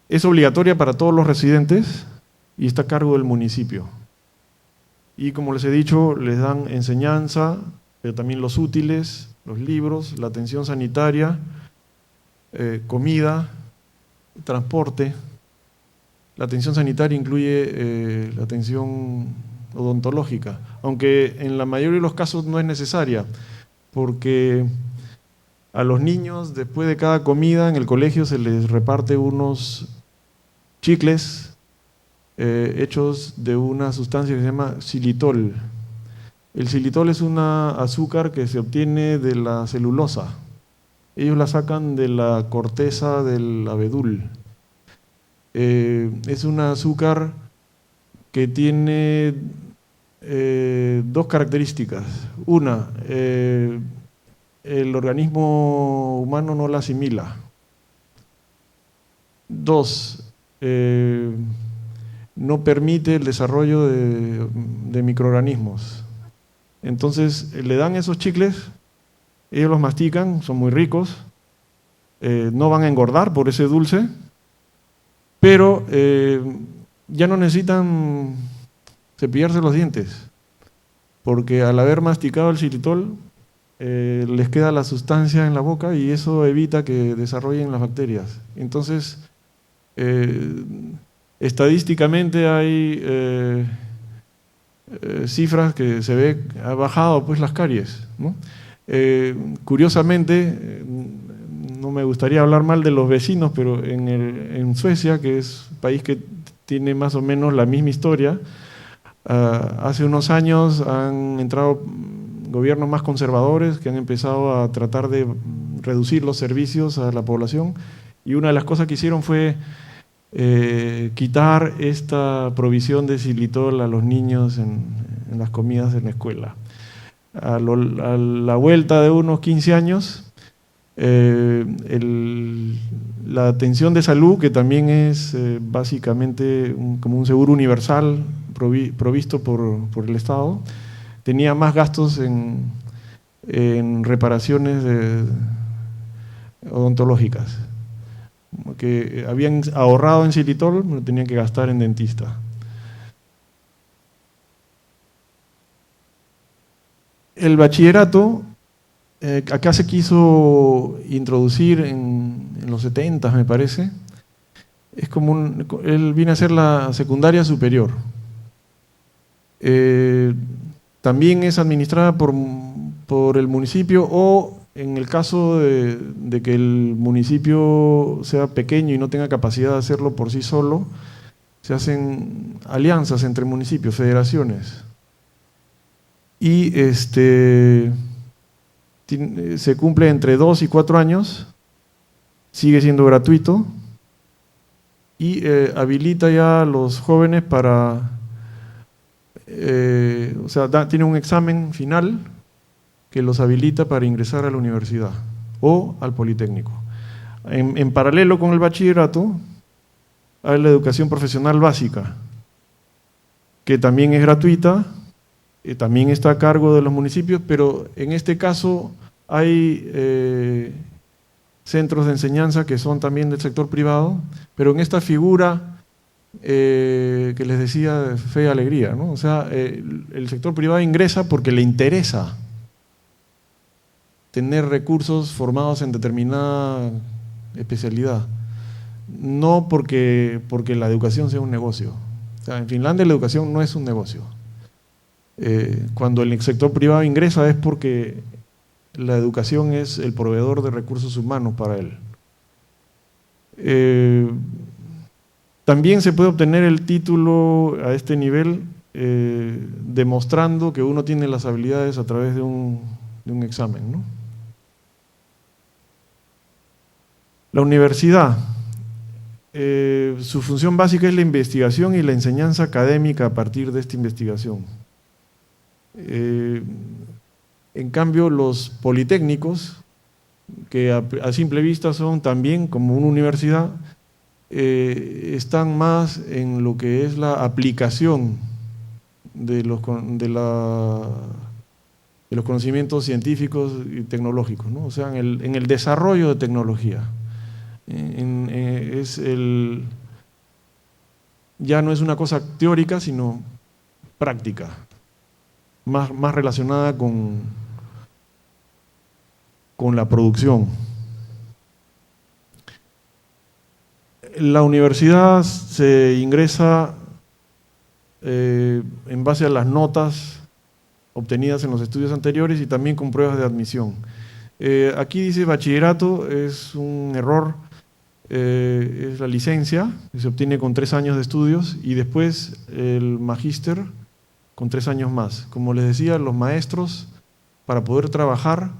Es obligatoria para todos los residentes y está a cargo del municipio. Y como les he dicho, les dan enseñanza, pero también los útiles, los libros, la atención sanitaria, comida, transporte. La atención sanitaria incluye la atención odontológica, aunque en la mayoría de los casos no es necesaria, porque a los niños después de cada comida en el colegio se les reparte unos chicles hechos de una sustancia que se llama xilitol. El xilitol es una azúcar que se obtiene de la celulosa. Ellos la sacan de la corteza del abedul. Es un azúcar que tiene 2 características. Una, el organismo humano no la asimila. 2, no permite el desarrollo de microorganismos. Entonces le dan esos chicles, ellos los mastican, son muy ricos, no van a engordar por ese dulce, pero ya no necesitan cepillarse los dientes, porque al haber masticado el xilitol les queda la sustancia en la boca y eso evita que desarrollen las bacterias. Entonces, estadísticamente hay cifras que se ve ha bajado pues las caries, ¿no? Curiosamente, no me gustaría hablar mal de los vecinos, pero en Suecia, que es un país que tiene más o menos la misma historia, hace unos años han entrado gobiernos más conservadores que han empezado a tratar de reducir los servicios a la población, y una de las cosas que hicieron fue quitar esta provisión de xilitol a los niños en las comidas en la escuela. A la vuelta de unos 15 años, la atención de salud, que también es básicamente como un seguro universal provisto por el Estado, tenía más gastos en reparaciones odontológicas, que habían ahorrado en xilitol, pero tenían que gastar en dentista. El bachillerato, acá se quiso introducir en los 70, me parece. Es como él viene a ser la secundaria superior. También es administrada por el municipio, o en el caso de que el municipio sea pequeño y no tenga capacidad de hacerlo por sí solo, se hacen alianzas entre municipios, federaciones. Y se cumple entre 2 y 4 años, sigue siendo gratuito y habilita ya a los jóvenes para, o sea, tiene un examen final que los habilita para ingresar a la universidad o al Politécnico. En paralelo con el bachillerato hay la educación profesional básica, que también es gratuita, también está a cargo de los municipios, pero en este caso hay centros de enseñanza que son también del sector privado, pero en esta figura que les decía de fe y alegría, ¿no? O sea, el sector privado ingresa porque le interesa tener recursos formados en determinada especialidad, no porque la educación sea un negocio. O sea, en Finlandia la educación no es un negocio. Cuando el sector privado ingresa es porque la educación es el proveedor de recursos humanos para él. También se puede obtener el título a este nivel demostrando que uno tiene las habilidades a través de un examen, ¿no? La universidad, su función básica es la investigación y la enseñanza académica a partir de esta investigación. En cambio, los politécnicos, que a simple vista son también como una universidad, están más en lo que es la aplicación de los conocimientos científicos y tecnológicos, ¿no? O sea, en el desarrollo de tecnología. Ya no es una cosa teórica, sino práctica, más relacionada con la producción. La universidad se ingresa en base a las notas obtenidas en los estudios anteriores y también con pruebas de admisión. Aquí dice bachillerato, es un error, es la licencia, que se obtiene con 3 años de estudios, y después el magíster con 3 años más. Como les decía, los maestros, para poder trabajar,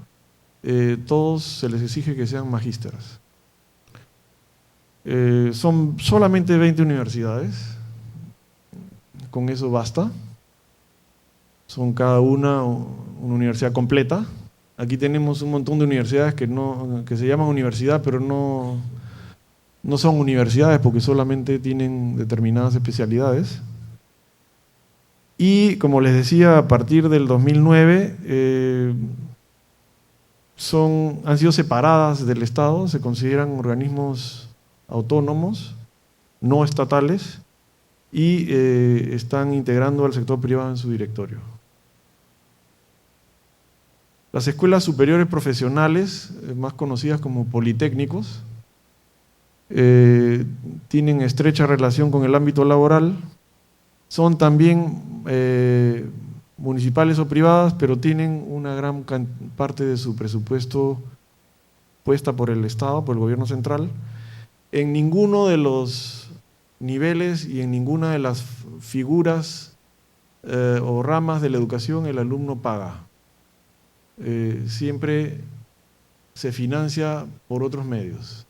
todos se les exige que sean magísteres. Son solamente 20 universidades, con eso basta. Son cada una universidad completa. Aquí tenemos un montón de universidades que se llaman universidad, pero no son universidades porque solamente tienen determinadas especialidades. Y como les decía, a partir del 2009 han sido separadas del Estado, se consideran organismos autónomos, no estatales, y están integrando al sector privado en su directorio. Las escuelas superiores profesionales, más conocidas como politécnicos, tienen estrecha relación con el ámbito laboral, son también municipales o privadas, pero tienen una gran parte de su presupuesto puesta por el Estado, por el gobierno central. En ninguno de los niveles y en ninguna de las figuras o ramas de la educación el alumno paga. Siempre se financia por otros medios.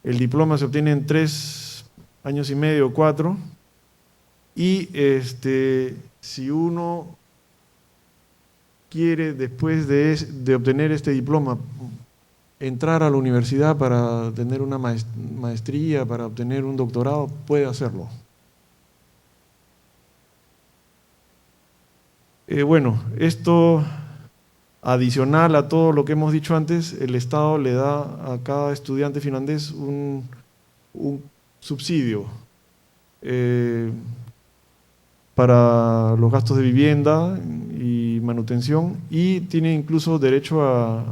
El diploma se obtiene en 3 años y medio, 4. Y si uno quiere, después de obtener este diploma, entrar a la universidad para tener una maestría, para obtener un doctorado, puede hacerlo. Bueno, esto adicional a todo lo que hemos dicho antes, el Estado le da a cada estudiante finlandés un subsidio para los gastos de vivienda y manutención, y tiene incluso derecho a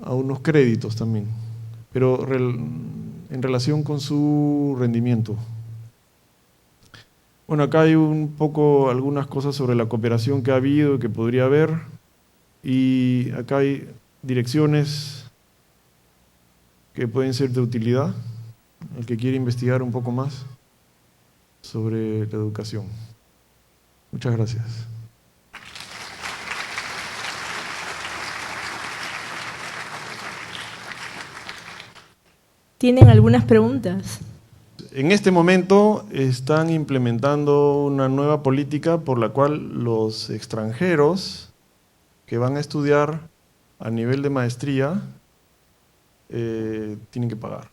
unos créditos también, pero en relación con su rendimiento. Bueno, acá hay un poco algunas cosas sobre la cooperación que ha habido y que podría haber, y acá hay direcciones que pueden ser de utilidad al que quiere investigar un poco más sobre la educación. Muchas gracias. ¿Tienen algunas preguntas? En este momento están implementando una nueva política por la cual los extranjeros que van a estudiar a nivel de maestría tienen que pagar.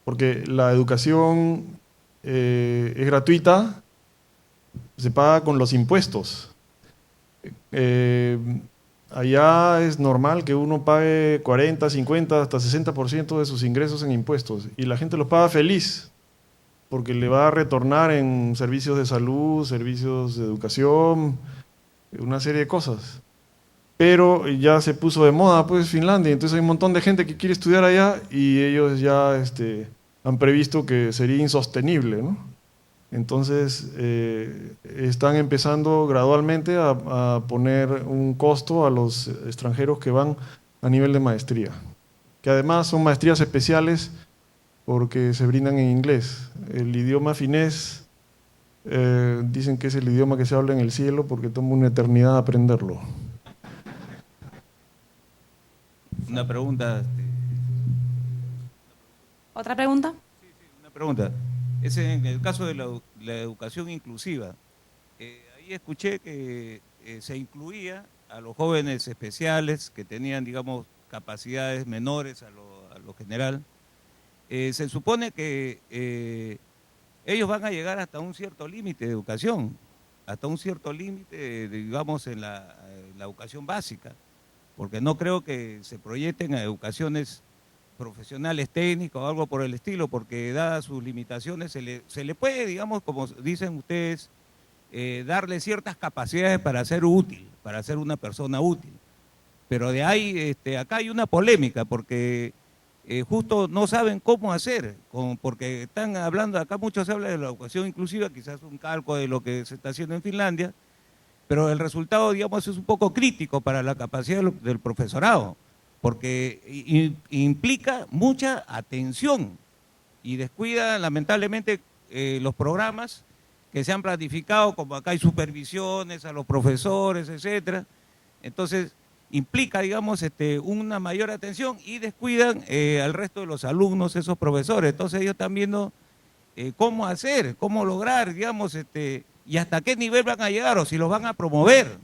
Porque la educación es gratuita, se paga con los impuestos. Allá es normal que uno pague 40, 50, hasta 60% de sus ingresos en impuestos, y la gente los paga feliz, porque le va a retornar en servicios de salud, servicios de educación, una serie de cosas. Pero ya se puso de moda pues Finlandia, entonces hay un montón de gente que quiere estudiar allá, y ellos ya han previsto que sería insostenible, ¿no? Entonces están empezando gradualmente a poner un costo a los extranjeros que van a nivel de maestría, que además son maestrías especiales porque se brindan en inglés. El idioma finés dicen que es el idioma que se habla en el cielo porque toma una eternidad aprenderlo. Una pregunta. ¿Otra pregunta? Sí, una pregunta. Es en el caso de la educación inclusiva. Ahí escuché que se incluía a los jóvenes especiales que tenían, digamos, capacidades menores a lo general. Se supone que ellos van a llegar hasta un cierto límite de educación, hasta un cierto límite, digamos, en la educación básica, porque no creo que se proyecten a educaciones profesionales técnicos o algo por el estilo, porque dadas sus limitaciones se le puede, digamos, como dicen ustedes, darle ciertas capacidades para ser útil, para ser una persona útil. Pero de ahí, acá hay una polémica, porque justo no saben cómo hacer, porque están hablando, acá mucho se habla de la educación inclusiva, quizás un calco de lo que se está haciendo en Finlandia, pero el resultado, digamos, es un poco crítico para la capacidad del profesorado, porque implica mucha atención y descuida lamentablemente los programas que se han planificado, como acá hay supervisiones a los profesores, etcétera. Entonces implica, digamos, una mayor atención y descuidan al resto de los alumnos, esos profesores. Entonces ellos están viendo cómo hacer, cómo lograr, digamos, y hasta qué nivel van a llegar o si los van a promover,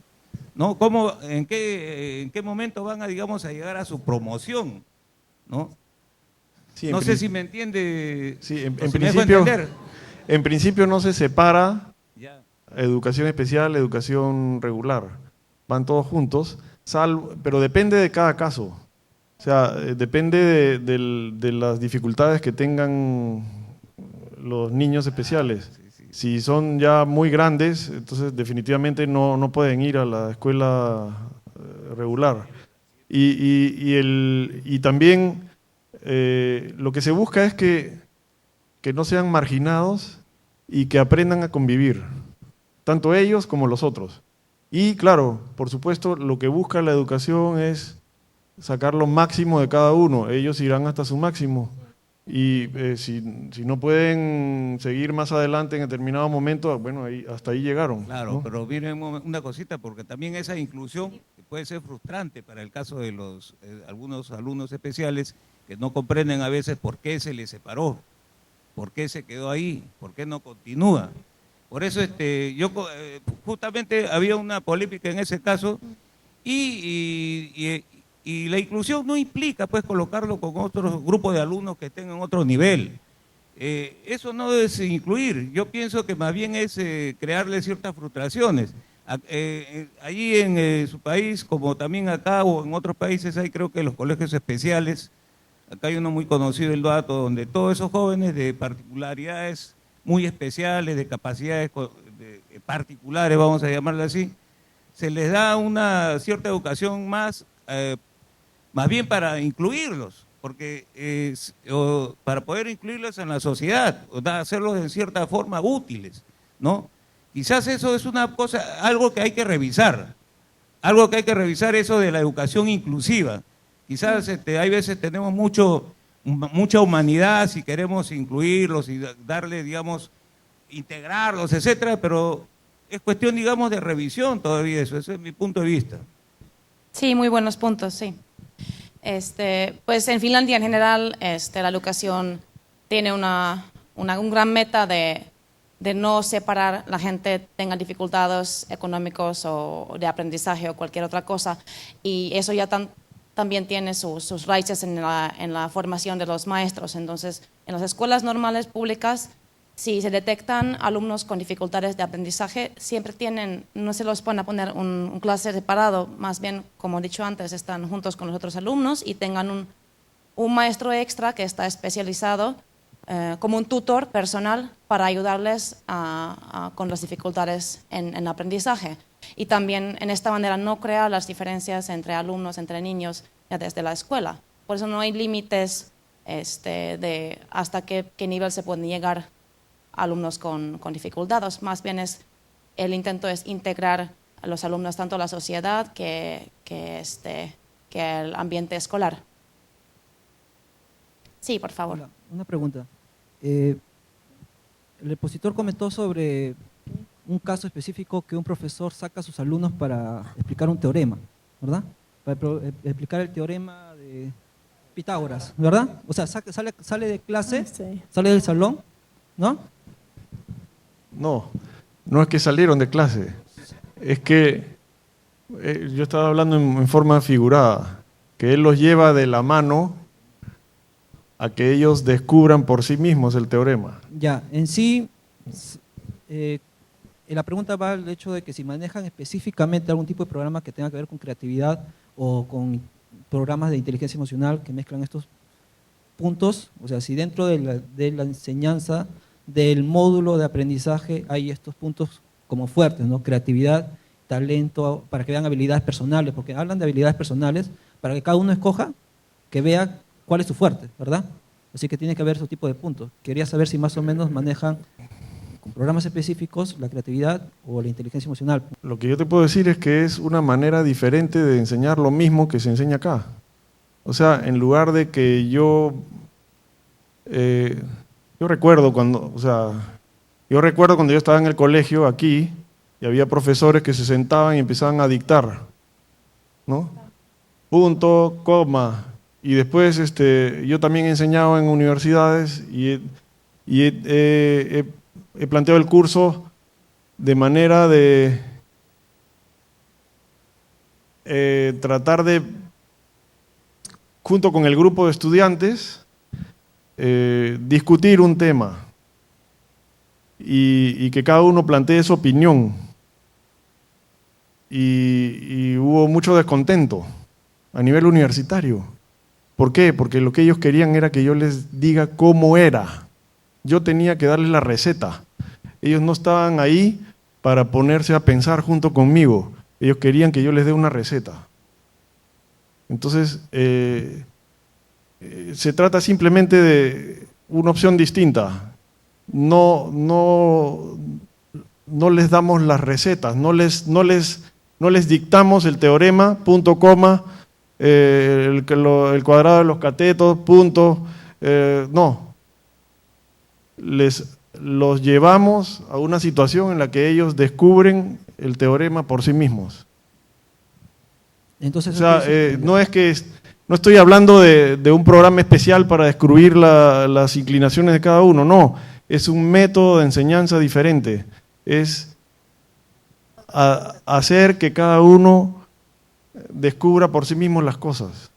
¿no? ¿En qué momento van a, digamos, a llegar a su promoción, ¿no? Sí, no sé si me entiende. Sí, en principio no se separa ya. Educación especial, educación regular, van todos juntos, pero depende de cada caso, o sea, depende de las dificultades que tengan los niños especiales. Si son ya muy grandes, entonces definitivamente no pueden ir a la escuela regular. Y también lo que se busca es que no sean marginados y que aprendan a convivir, tanto ellos como los otros. Y claro, por supuesto, lo que busca la educación es sacar lo máximo de cada uno. Ellos irán hasta su máximo. Y si no pueden seguir más adelante en determinado momento, bueno, hasta ahí llegaron. Claro, ¿no? pero miren una cosita, porque también esa inclusión puede ser frustrante para el caso de algunos alumnos especiales que no comprenden a veces por qué se les separó, por qué se quedó ahí, por qué no continúa. Por eso justamente había una polémica en ese caso y la inclusión no implica pues colocarlo con otros grupos de alumnos que estén en otro nivel. Eso no es incluir, yo pienso que más bien es crearle ciertas frustraciones. Allí en su país, como también acá o en otros países, hay creo que los colegios especiales, acá hay uno muy conocido, el Dato, donde todos esos jóvenes de particularidades muy especiales, de capacidades particulares, vamos a llamarlo así, se les da una cierta educación más bien para incluirlos, porque para poder incluirlos en la sociedad, hacerlos en cierta forma útiles, ¿no? Quizás eso es una cosa, algo que hay que revisar, eso de la educación inclusiva. Quizás hay veces tenemos mucha humanidad si queremos incluirlos y darle, digamos, integrarlos, etcétera, pero es cuestión, digamos, de revisión todavía eso, ese es mi punto de vista. Sí, muy buenos puntos, sí. Pues en Finlandia en general la educación tiene un gran meta de no separar la gente tenga dificultades económicos o de aprendizaje o cualquier otra cosa, y eso ya también tiene sus raíces en la formación de los maestros. Entonces, en las escuelas normales públicas, si se detectan alumnos con dificultades de aprendizaje, siempre no se los pueden poner un clase separado, más bien, como he dicho antes, están juntos con los otros alumnos y tengan un maestro extra que está especializado como un tutor personal para ayudarles con las dificultades en el aprendizaje. Y también en esta manera no crear las diferencias entre alumnos, entre niños, ya desde la escuela. Por eso no hay límites de hasta qué nivel se pueden llegar alumnos con dificultades. Más bien el intento es integrar a los alumnos tanto a la sociedad que el ambiente escolar. Sí, por favor. Hola, una pregunta. El expositor comentó sobre un caso específico que un profesor saca a sus alumnos para explicar un teorema, ¿verdad? Para explicar el teorema de Pitágoras, ¿verdad? O sea, sale de clase, Sí. sale del salón, ¿no? No es que salieron de clase, es que yo estaba hablando en forma figurada, que él los lleva de la mano a que ellos descubran por sí mismos el teorema. Ya, en sí, la pregunta va al hecho de que si manejan específicamente algún tipo de programa que tenga que ver con creatividad o con programas de inteligencia emocional que mezclan estos puntos, o sea, si dentro de la enseñanza del módulo de aprendizaje hay estos puntos como fuertes, ¿no? Creatividad, talento, para que vean habilidades personales, porque hablan de habilidades personales, para que cada uno escoja, que vea cuál es su fuerte, ¿verdad? Así que tiene que haber esos tipos de puntos. Quería saber si más o menos manejan con programas específicos la creatividad o la inteligencia emocional. Lo que yo te puedo decir es que es una manera diferente de enseñar lo mismo que se enseña acá. O sea, en lugar de que yo recuerdo cuando yo estaba en el colegio aquí y había profesores que se sentaban y empezaban a dictar, ¿no? Punto, coma. Y después yo también he enseñado en universidades y he planteado el curso de manera de tratar de, junto con el grupo de estudiantes, discutir un tema y que cada uno plantee su opinión. Y hubo mucho descontento a nivel universitario. ¿Por qué? Porque lo que ellos querían era que yo les diga cómo era. Yo tenía que darles la receta. Ellos no estaban ahí para ponerse a pensar junto conmigo. Ellos querían que yo les dé una receta. Entonces, se trata simplemente de una opción distinta. No les damos las recetas, no les dictamos el teorema, punto, coma, el cuadrado de los catetos, punto, no. Los llevamos a una situación en la que ellos descubren el teorema por sí mismos. Entonces, o sea, no es que no estoy hablando de un programa especial para descubrir las inclinaciones de cada uno, no, es un método de enseñanza diferente, es hacer que cada uno descubra por sí mismo las cosas.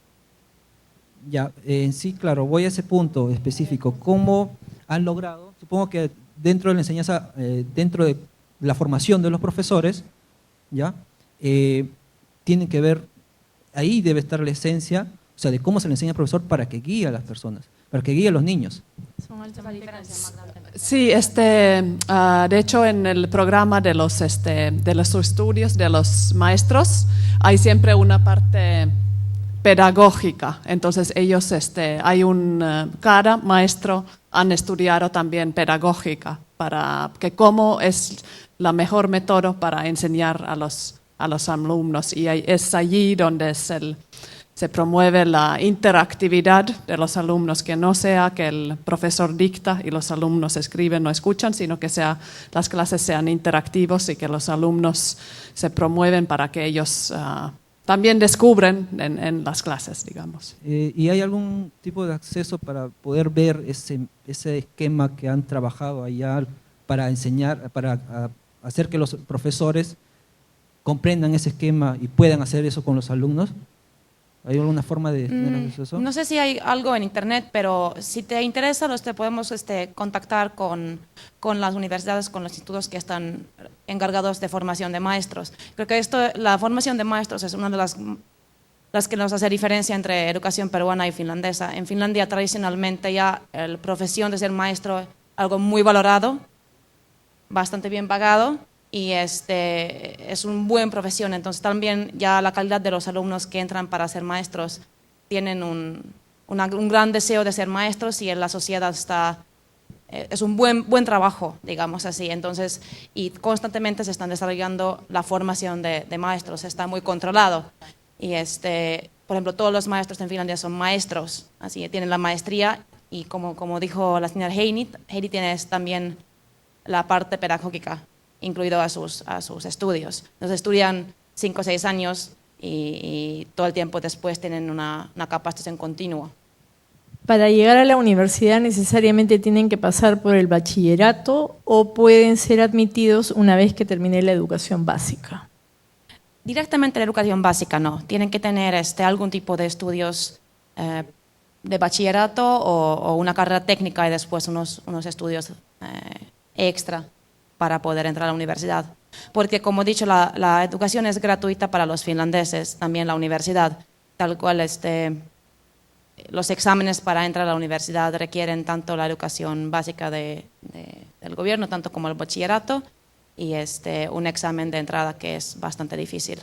Ya, sí, claro, voy a ese punto específico. ¿Cómo han logrado? Supongo que dentro de la enseñanza, dentro de la formación de los profesores, ¿ya? Tienen que ver, ahí debe estar la esencia, o sea, de cómo se le enseña al profesor para que guíe a las personas, para que guíe a los niños. Sí, de hecho en el programa de los estudios de los maestros hay siempre una parte pedagógica. Entonces ellos, cada maestro han estudiado también pedagógica para que cómo es la mejor método para enseñar a los alumnos, y es allí donde se promueve la interactividad de los alumnos, que no sea que el profesor dicta y los alumnos escriben o escuchan, sino que las clases sean interactivos y que los alumnos se promueven para que ellos también descubren en las clases, digamos. ¿Y hay algún tipo de acceso para poder ver ese esquema que han trabajado allá para enseñar, para hacer que los profesores comprendan ese esquema y puedan hacer eso con los alumnos? ¿Hay alguna forma de tener acceso? No sé si hay algo en internet, pero si te interesa, te podemos contactar con las universidades, con los institutos que están encargados de formación de maestros. Creo que la formación de maestros es una de las que nos hace diferencia entre educación peruana y finlandesa. En Finlandia tradicionalmente ya la profesión de ser maestro es algo muy valorado, bastante bien pagado, y es una buena profesión. Entonces también ya la calidad de los alumnos que entran para ser maestros tienen un gran deseo de ser maestros, y en la sociedad es un buen trabajo, digamos así. Entonces, y constantemente se están desarrollando la formación de maestros, está muy controlado. Y por ejemplo, todos los maestros en Finlandia son maestros, así tienen la maestría, y como dijo la señora Heidi tiene también la parte pedagógica incluido a sus estudios. Entonces estudian 5 o 6 años y todo el tiempo después tienen una capacitación continua. ¿Para llegar a la universidad necesariamente tienen que pasar por el bachillerato o pueden ser admitidos una vez que termine la educación básica? Directamente la educación básica no, tienen que tener algún tipo de estudios de bachillerato o una carrera técnica y después unos estudios extra para poder entrar a la universidad. Porque, como he dicho, la educación es gratuita para los finlandeses, también la universidad, tal cual los exámenes para entrar a la universidad requieren tanto la educación básica del gobierno, tanto como el bachillerato, y un examen de entrada que es bastante difícil.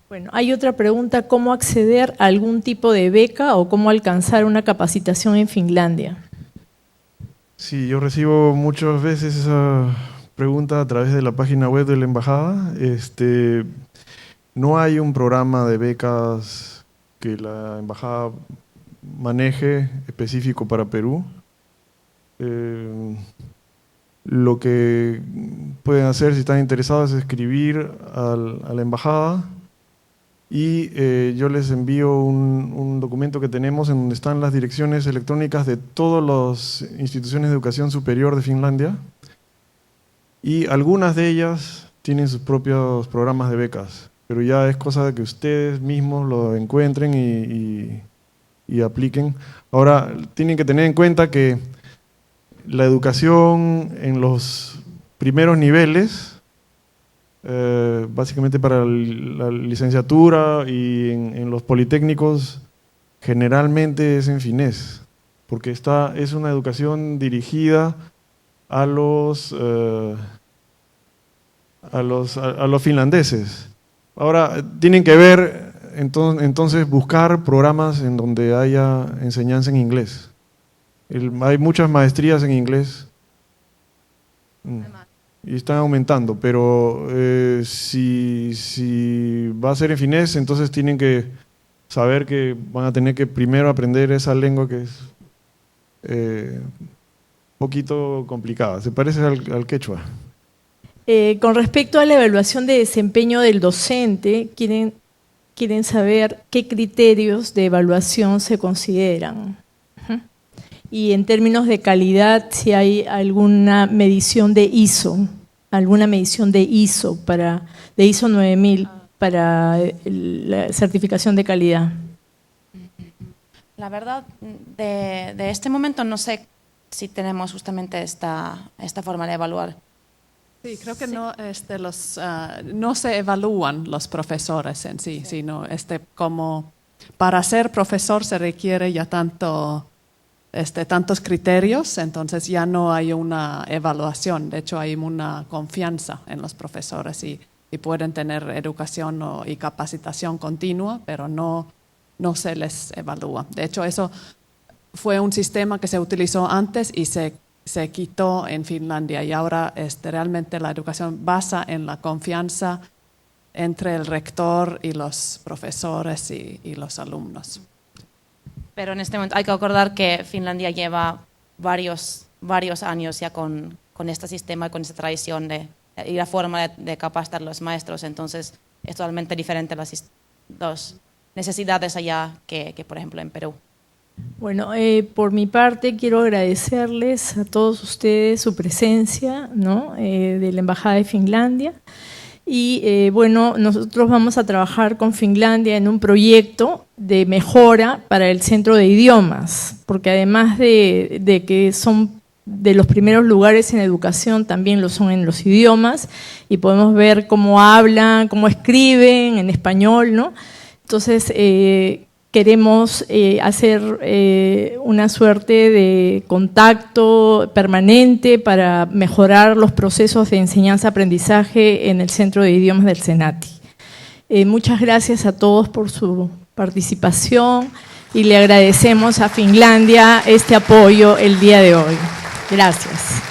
Bueno, hay otra pregunta: ¿cómo acceder a algún tipo de beca o cómo alcanzar una capacitación en Finlandia? Sí, yo recibo muchas veces esa pregunta a través de la página web de la embajada. No hay un programa de becas que la embajada maneje específico para Perú. Lo que pueden hacer, si están interesados, es escribir a la embajada y yo les envío un documento que tenemos en donde están las direcciones electrónicas de todas las instituciones de educación superior de Finlandia, y algunas de ellas tienen sus propios programas de becas, pero ya es cosa de que ustedes mismos lo encuentren y apliquen. Ahora, tienen que tener en cuenta que la educación en los primeros niveles, básicamente para la licenciatura y en los politécnicos, generalmente es en finés, porque es una educación dirigida a los finlandeses. Ahora, tienen que ver, entonces buscar programas en donde haya enseñanza en inglés. Hay muchas maestrías en inglés y están aumentando, pero si va a ser en finés, entonces tienen que saber que van a tener que primero aprender esa lengua que es poquito complicada, se parece al quechua. Con respecto a la evaluación de desempeño del docente, quieren quieren saber qué criterios de evaluación se consideran. Y en términos de calidad, si hay alguna medición de ISO, de ISO 9000 para la certificación de calidad. La verdad, de este momento no sé si tenemos justamente esta forma de evaluar. Sí, creo que no, no se evalúan los profesores en sí, sino como para ser profesor se requiere ya tantos criterios, entonces ya no hay una evaluación, de hecho hay una confianza en los profesores y pueden tener educación y capacitación continua, pero no se les evalúa. De hecho, eso fue un sistema que se utilizó antes y se quitó en Finlandia y ahora realmente la educación basa en la confianza entre el rector y los profesores y los alumnos. Pero en este momento hay que acordar que Finlandia lleva varios años ya con este sistema, con esta tradición y la forma de capacitar a los maestros, entonces es totalmente diferente las necesidades allá que por ejemplo en Perú. Bueno, por mi parte quiero agradecerles a todos ustedes su presencia, ¿no? De la Embajada de Finlandia. Y bueno, nosotros vamos a trabajar con Finlandia en un proyecto de mejora para el Centro de Idiomas, porque además de que son de los primeros lugares en educación, también lo son en los idiomas, y podemos ver cómo hablan, cómo escriben en español, ¿no? Entonces, queremos hacer una suerte de contacto permanente para mejorar los procesos de enseñanza-aprendizaje en el Centro de Idiomas del CENATI. Muchas gracias a todos por su participación y le agradecemos a Finlandia este apoyo el día de hoy. Gracias.